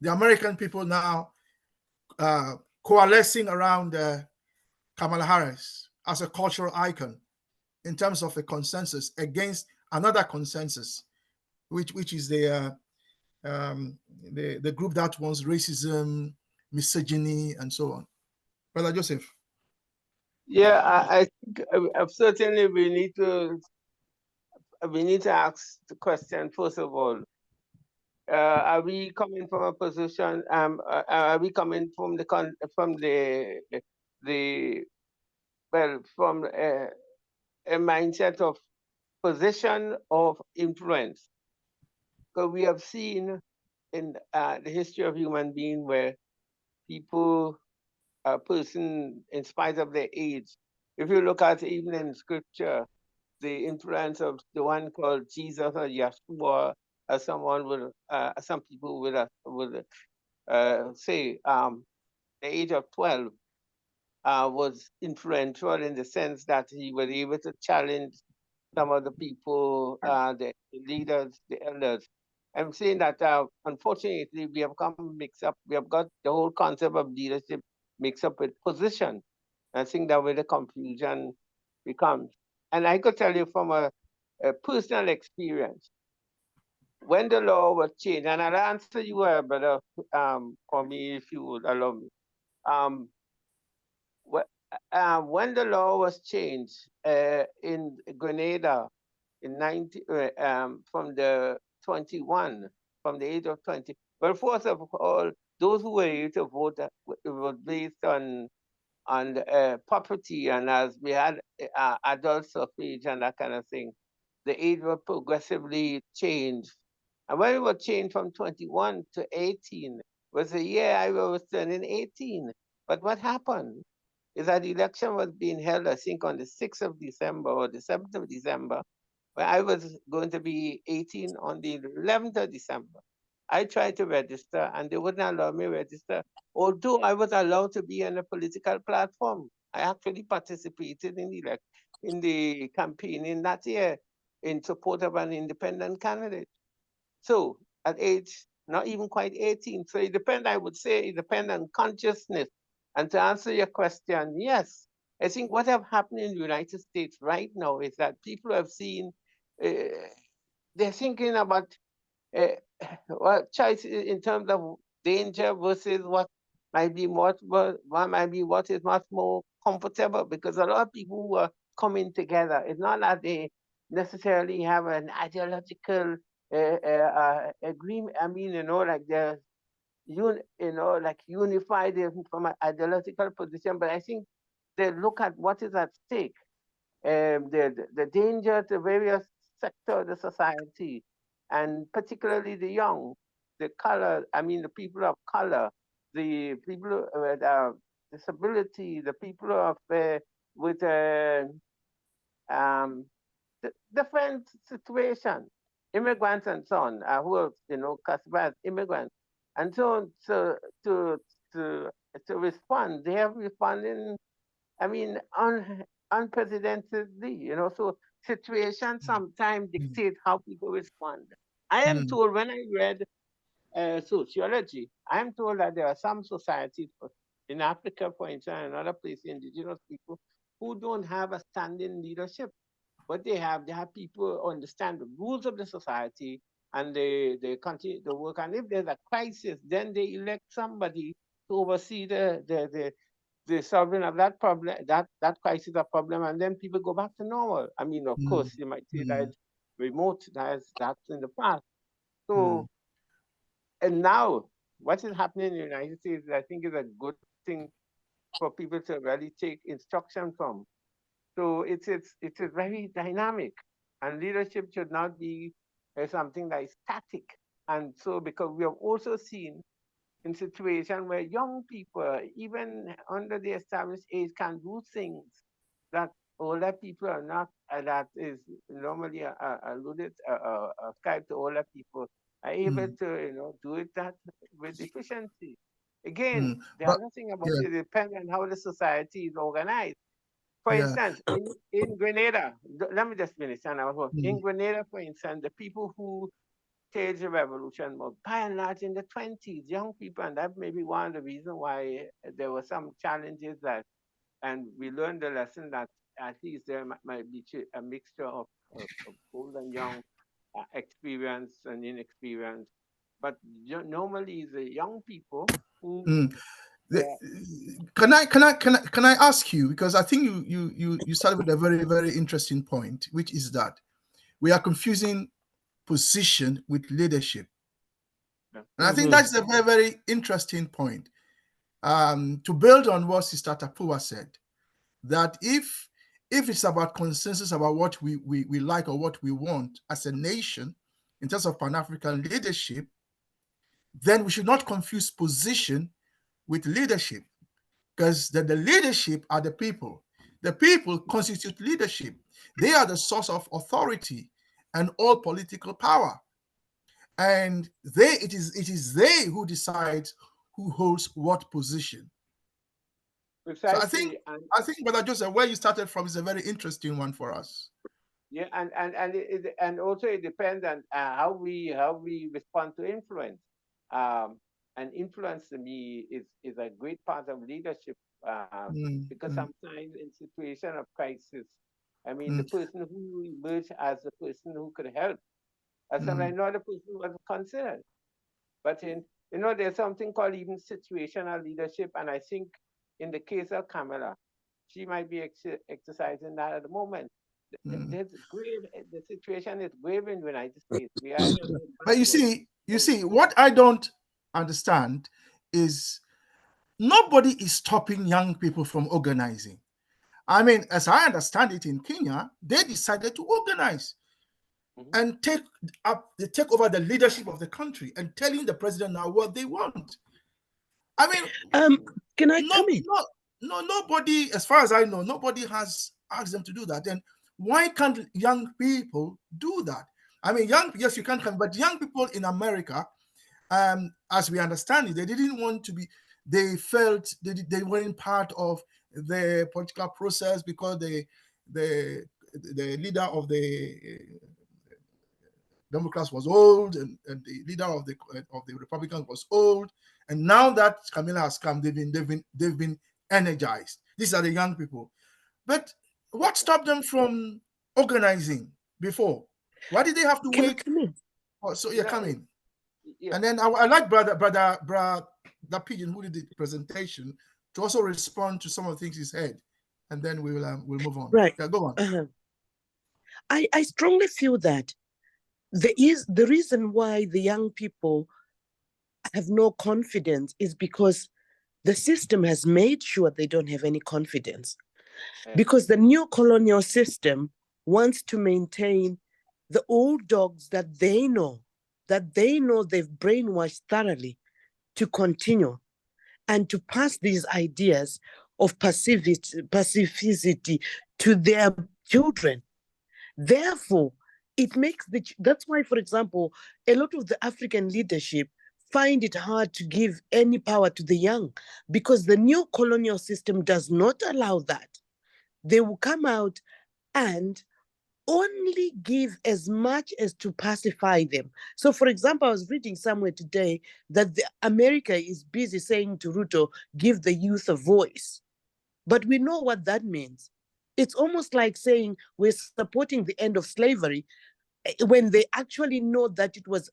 the American people now coalescing around Kamala Harris as a cultural icon, in terms of a consensus against another consensus, which is the group that wants racism, misogyny, and so on. Brother Joseph. Yeah, I think certainly we need to ask the question first of all. Are we coming from a position? Are we coming from the well from a mindset of position of influence? Because we have seen in the history of human being where people, a person, in spite of their age, if you look at even in scripture, the influence of the one called Jesus or Yeshua, as someone would, some people would say, the age of 12 was influential in the sense that he was able to challenge some of the people, the leaders, the elders. I'm saying that unfortunately we have come mixed up. We have got the whole concept of leadership mixed up with position. I think that where the confusion becomes. And I could tell you from a personal experience, when the law was changed, and I'll answer you, brother, for me, if you would allow me. Um, when the law was changed in Grenada in from the 21, from the age of 20, well, first of all, those who were able to vote was based on property, and as we had adult suffrage and that kind of thing, the age was progressively changed. And when it was changed from 21 to 18, was the year I was turning 18. But what happened is that the election was being held, I think, on the 6th of December or the 7th of December, where I was going to be 18 on the 11th of December. I tried to register and they wouldn't allow me to register, although I was allowed to be on a political platform. I actually participated in the campaign in that year in support of an independent candidate. So at age not even quite 18, so it depends, I would say, it depends on consciousness. And to answer your question, yes, I think what have happened in the United States right now is that people have seen, they're thinking about uh, what choice in terms of danger versus what might be what is much more comfortable, because a lot of people who are coming together, it's not that they necessarily have an ideological agreement. I mean, like they're like unified from an ideological position, but I think they look at what is at stake, the danger to various sectors of the society, and particularly the young, the people of color, the people with disability, the people with um, different situations, immigrants and so on, who are, classified as immigrants. And so to, to, to respond, they have responded, unprecedentedly, so situations sometimes dictate how people respond. I am told when I read sociology, I am told that there are some societies in Africa, for instance, and other places, indigenous people, who don't have a standing leadership, but they have people who understand the rules of the society, and they continue to work. And if there's a crisis, then they elect somebody to oversee the solving of that problem, that crisis or problem, and then people go back to normal. Of course, you might say that it's remote, that's in the past. So, and now what is happening in the United States, I think, is a good thing for people to really take instruction from. So it's very dynamic, and leadership should not be something that is static. And so, because we have also seen in situations where young people, even under the established age, can do things that older people are not, that is normally alluded, ascribed to older people, are able to, do it that with efficiency. Again, the But other thing about yeah, it depends on how the society is organized. For yeah. instance, in Grenada, let me just finish. And in Grenada, for instance, the people who staged the revolution were by and large in the 20s, young people, and that may be one of the reasons why there were some challenges and we learned the lesson that at least there might be a mixture of old and young, experience and inexperience. But normally, the young people who Mm. Can I ask you, because I think you started with a very, very interesting point, which is that we are confusing position with leadership. And I think that's a very, very interesting point. To build on what Sister Tapua said, that if it's about consensus about what we like or what we want as a nation in terms of Pan-African leadership, then we should not confuse position with leadership, because the leadership are the people. The people constitute leadership. They are the source of authority and all political power. And it is they who decide who holds what position. So precisely, I think Brother Joseph, where you started from is a very interesting one for us. yeah, and also it depends on how we respond to influence. And influence to me is a great part of leadership, because sometimes in situation of crisis, I mean, the person who emerged as the person who could help, sometimes not the person who was considered. But there's something called even situational leadership, and I think in the case of Camilla, she might be exercising that at the moment. There's grave. The situation is grave in the United States. We are in a But you see, what I don't understand is nobody is stopping young people from organizing. I mean, as I understand it, in Kenya, they decided to organize and take over the leadership of the country and telling the president now what they want. I mean, can I come in? No, nobody, as far as I know, nobody has asked them to do that. And why can't young people do that? I mean, yes, you can come, but young people in America, as we understand it, they didn't want to be. They felt they weren't part of the political process because the leader of the Democrats was old, and the leader of the Republicans was old. And now that Camilla has come, they've been energized. These are the young people. But what stopped them from organizing before? Why did they have to wait? Oh, so you're coming. Yeah. And then I like brother Pigeon, who did the presentation, to also respond to some of the things he said, and then we'll move on. Right. Yeah, go on. I strongly feel that the reason why the young people have no confidence is because the system has made sure they don't have any confidence. Because the new colonial system wants to maintain the old dogs that they know they've brainwashed thoroughly to continue and to pass these ideas of pacificity to their children. Therefore, that's why, for example, a lot of the African leadership find it hard to give any power to the young, because the new colonial system does not allow that. They will come out and only give as much as to pacify them. So, for example, I was reading somewhere today that America is busy saying to Ruto, give the youth a voice. But we know what that means. It's almost like saying we're supporting the end of slavery when they actually know that it was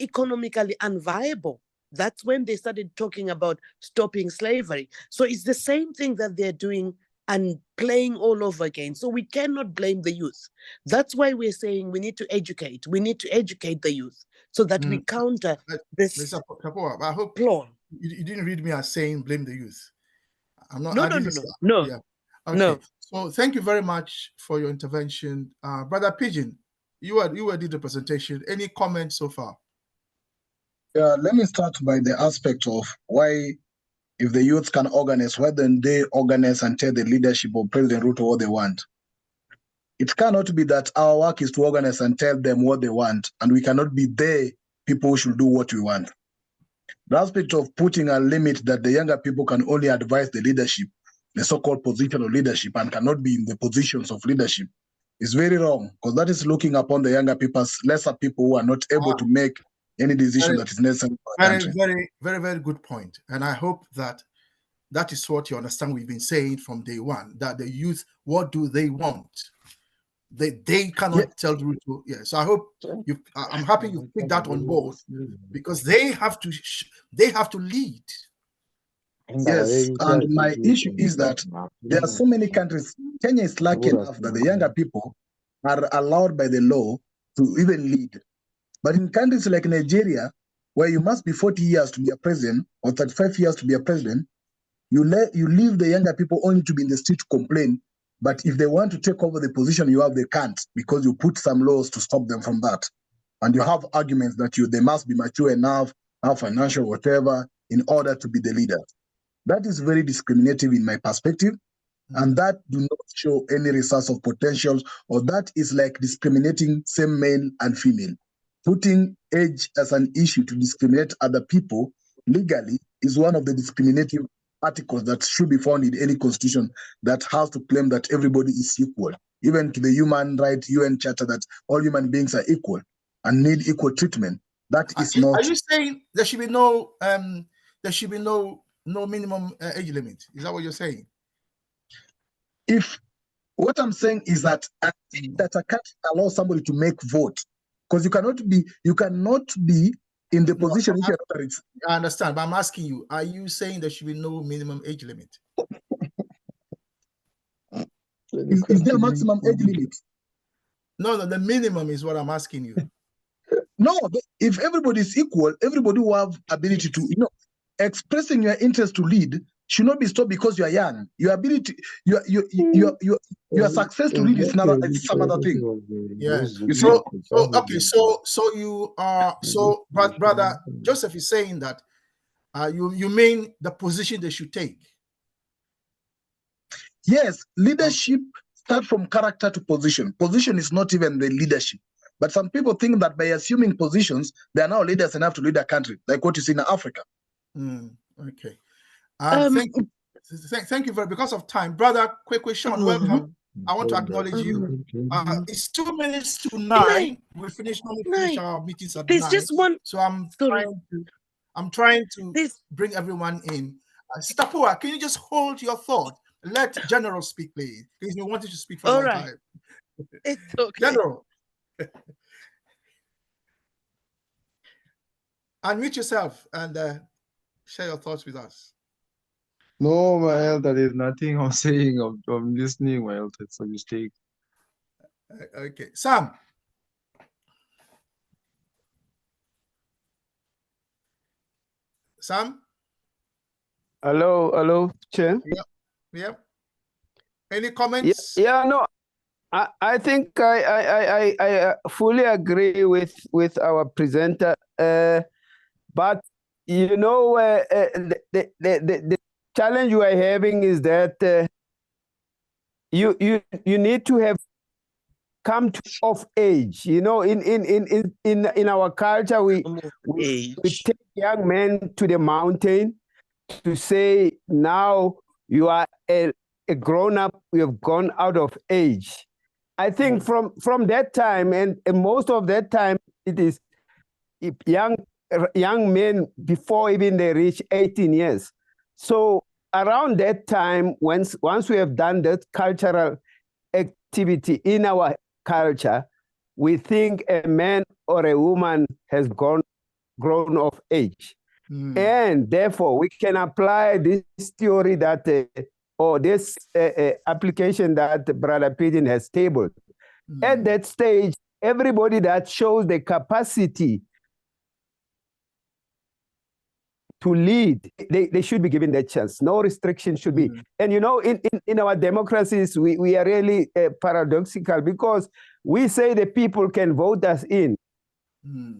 economically unviable. That's when they started talking about stopping slavery. So it's the same thing that they're doing and playing all over again. So we cannot blame the youth. That's why we're saying we need to educate. We need to educate the youth so that we counter this. Mr. Kapua, I hope you didn't read me as saying blame the youth. I'm not. No. Yeah. Okay. No. So thank you very much for your intervention, Brother Pigeon. You did the presentation. Any comments so far? Yeah, let me start by the aspect of why, if the youth can organize, why don't they organize and tell the leadership of President Ruto what they want? It cannot be that our work is to organize and tell them what they want, and we cannot be the people who should do what we want. The aspect of putting a limit that the younger people can only advise the leadership, the so-called position of leadership, and cannot be in the positions of leadership is very wrong, because that is looking upon the younger people as lesser people who are not able to make any decision that is necessary for the country. Very, very, very good point. And I hope that That is what you understand we've been saying from day one, that the youth, what do they want? They cannot tell the truth. Yeah. So I hope I'm happy you picked that on board, because they have to lead. Yes, and my issue is that there are so many countries. Kenya is lucky enough that the younger people are allowed by the law to even lead. But in countries like Nigeria, where you must be 40 years to be a president or 35 years to be a president, you leave the younger people only to be in the street to complain. But if they want to take over the position you have, they can't, because you put some laws to stop them from that. And you have arguments that they must be mature enough, have financial whatever, in order to be the leader. That is very discriminative in my perspective, and that do not show any resource of potentials, or that is like discriminating same male and female. Putting age as an issue to discriminate other people legally is one of the discriminative articles that should be found in any constitution that has to claim that everybody is equal, even to the human rights UN Charter that all human beings are equal and need equal treatment. That is not. Are you saying there should be no minimum age limit? Is that what you're saying? If what I'm saying is that I can't allow somebody to make vote, because you cannot be in the position. I understand, but I'm asking you: are you saying there should be no minimum age limit? Is there a maximum age limit? No, the minimum is what I'm asking you. No, if everybody is equal, everybody will have ability to, expressing your interest to lead should not be stopped because you are young. Your ability, your success to lead is some other thing. Yes. So you are brother Joseph is saying that you mean the position they should take? Yes, leadership start from character to position. Position is not even the leadership. But some people think that by assuming positions, they are now leaders enough to lead a country, like what you see in Africa. Okay. Thank you very much. Because of time, brother Sean, welcome. I want to acknowledge you. It's 2 minutes to 9. We finish our meetings at 9. Just one. So I'm trying to bring everyone in. Stapua, can you just hold your thought? Let General speak, please. He's been wanting to speak for a long time. It's okay. General. Unmute yourself and share your thoughts with us. No, my elder, there's nothing I'm saying. I'm listening, my elder. It's a mistake. Okay. Sam. Sam? Hello, Chair. Yep. Any comments? Yeah, no. I think I fully agree with our presenter, but the challenge we are having is that you need to have come of age. In our culture, we take young men to the mountain to say, now you are a grown up, you have gone out of age. I think from that time, and most of that time, it is young men before even they reach 18 years. So around that time, once we have done that cultural activity in our culture, we think a man or a woman has grown of age. And therefore, we can apply this theory that or this application that Brother Pidgin has tabled. At that stage, everybody that shows the capacity to lead, they should be given that chance. No restriction should be. And in our democracies, we are really paradoxical, because we say the people can vote us in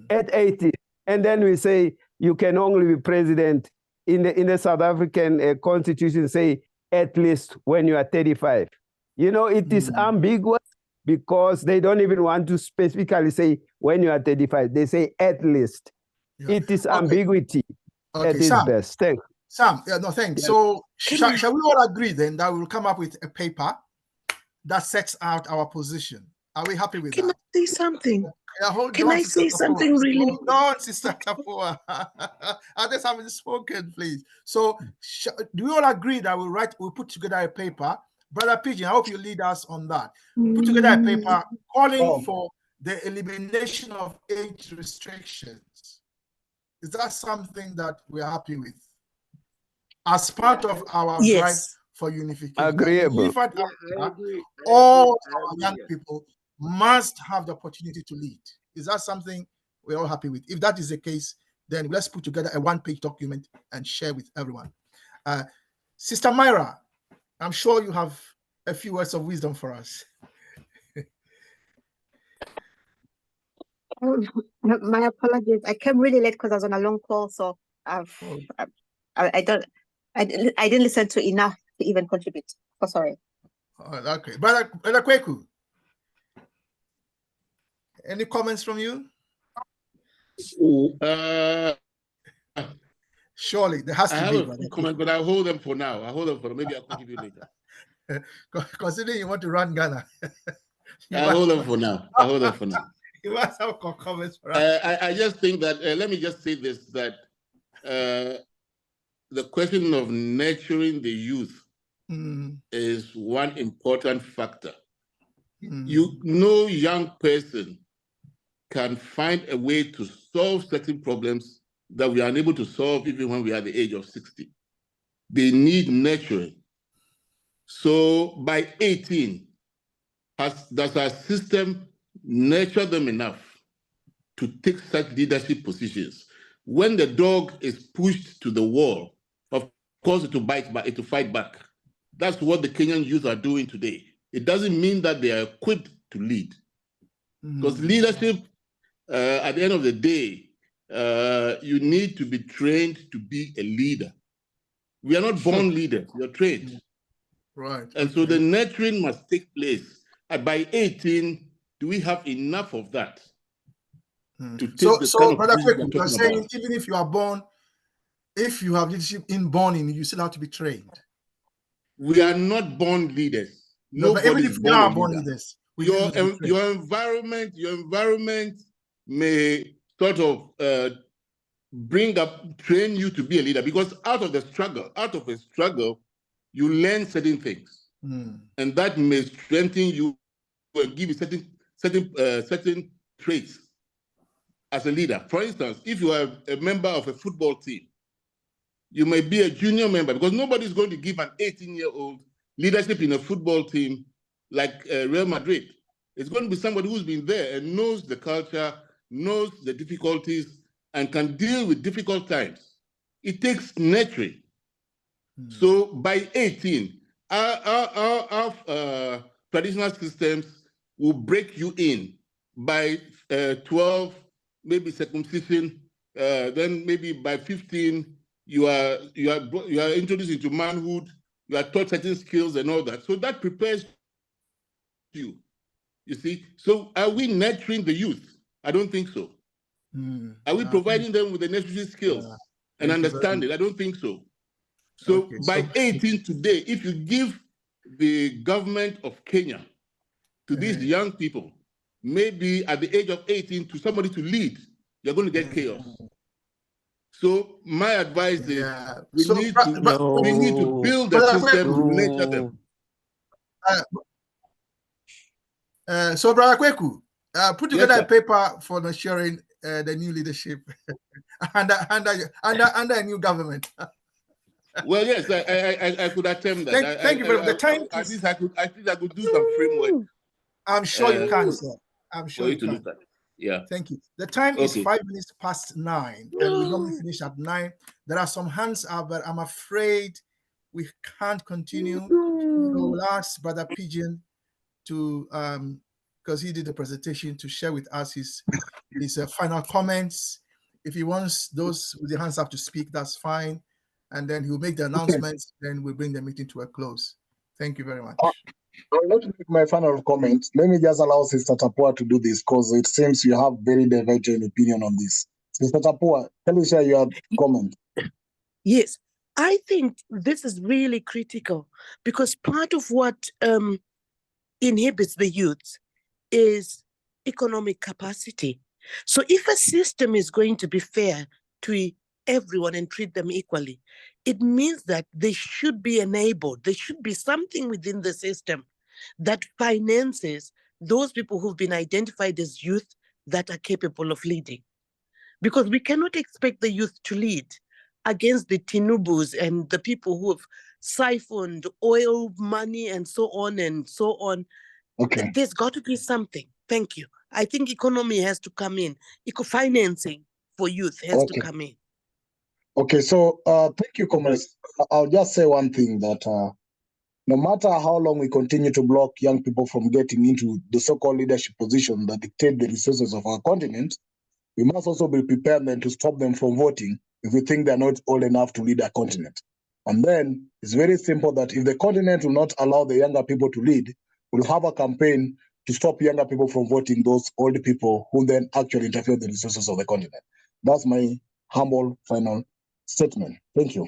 at 80, and then we say you can only be president in the South African constitution, say at least when you are 35. It is ambiguous, because they don't even want to specifically say when you are 35. They say at least. Yeah. It is ambiguity at its best. Thanks. Sam, thanks. Yeah. So shall we all agree then that we'll come up with a paper that sets out our position Are we happy with Can that? I say something? Yeah, hold Can on, I Sister say Tapua. something really? Hold on, Sister Tapua. Others haven't spoken, please. So, do we all agree that we'll put together a paper? Brother Pigeon, I hope you lead us on that. Put together a paper calling for the elimination of age restrictions. Is that something that we're happy with? As part of our drive for unification. Agreeable. Unified Yeah, Africa, I agree. all I our agree, young people must have the opportunity to lead. Is that something we're all happy with? If that is the case, then let's put together a one-page document and share with everyone. Sister Myra, I'm sure you have a few words of wisdom for us. My apologies. I came really late because I was on a long call, so I didn't listen to enough to even contribute. Oh, sorry. Okay, Brother Kweku, any comments from you? Surely there has to be. I have a comment, but I'll hold them for now. Maybe I'll contribute later. Considering you want to run Ghana, I'll hold them for now. You must have comments for us. I just think that, let me just say this, that the question of nurturing the youth is one important factor. No young person can find a way to solve certain problems that we are unable to solve even when we are at the age of 60. They need nurturing. So by 18, does our system nurture them enough to take such leadership positions? When the dog is pushed to the wall, of course it will fight back. That's what the Kenyan youth are doing today. It doesn't mean that they are equipped to lead. Because leadership, at the end of the day, you need to be trained to be a leader. We are not born leaders, we are trained. Right. And so the nurturing must take place. And by 18, do we have enough of that to take the kind of Brother position Kweku, we're you're talking saying about? even if you are born, if you have leadership inborn in you, you still have to be trained. We are not born leaders. No, but even if we are born leaders, your environment may sort of train you to be a leader, because out of a struggle, you learn certain things, and that may strengthen you and give you certain traits as a leader. For instance, if you are a member of a football team, you may be a junior member, because nobody's going to give an 18-year-old leadership in a football team like Real Madrid. It's going to be somebody who's been there and knows the culture, knows the difficulties, and can deal with difficult times. It takes nurturing. So by 18, our traditional systems will break you in. By 12, maybe circumcision. Then maybe by 15, you are introduced into manhood. You are taught certain skills and all that. So that prepares you. You see. So are we nurturing the youth? I don't think so. Are we providing them with the necessary skills and understanding? I don't think so. So by 18 today, if you give the government of Kenya to these young people, maybe at the age of 18 to somebody to lead, you're going to get chaos. So my advice is we need to build the system to nurture them. So, Brother Kweku, put together a paper for nurturing the new leadership under a new government. Well, yes, I could attempt that. Thank you very much. The time at least I could do some framework. I'm sure you can, sir. I'm sure you can. Look at. Yeah. Thank you. The time is 5 minutes past 9, and we normally finish at 9. There are some hands up, but I'm afraid we can't continue. We'll ask Brother Pigeon to, because he did the presentation, to share with us his final comments. If he wants those with the hands up to speak, that's fine. And then he'll make the announcements, then we'll bring the meeting to a close. Thank you very much. Let me make my final comment. Let me just allow Sister Tapua to do this, because it seems you have very divergent opinion on this. Sister Tapua, can you share your comment? Yes, I think this is really critical, because part of what inhibits the youth is economic capacity. So if a system is going to be fair to everyone and treat them equally, it means that they should be enabled. There should be something within the system that finances those people who've been identified as youth that are capable of leading. Because we cannot expect the youth to lead against the Tinubus and the people who have siphoned oil money and so on and so on. Okay. There's got to be something. Thank you. I think economy has to come in. Eco-financing for youth has to come in. Okay, so thank you, comrades. I'll just say one thing, that no matter how long we continue to block young people from getting into the so-called leadership position that dictate the resources of our continent, we must also be prepared then to stop them from voting if we think they're not old enough to lead our continent. And then it's very simple that if the continent will not allow the younger people to lead, we'll have a campaign to stop younger people from voting those old people who then actually interfere with the resources of the continent. That's my humble final statement. Thank you.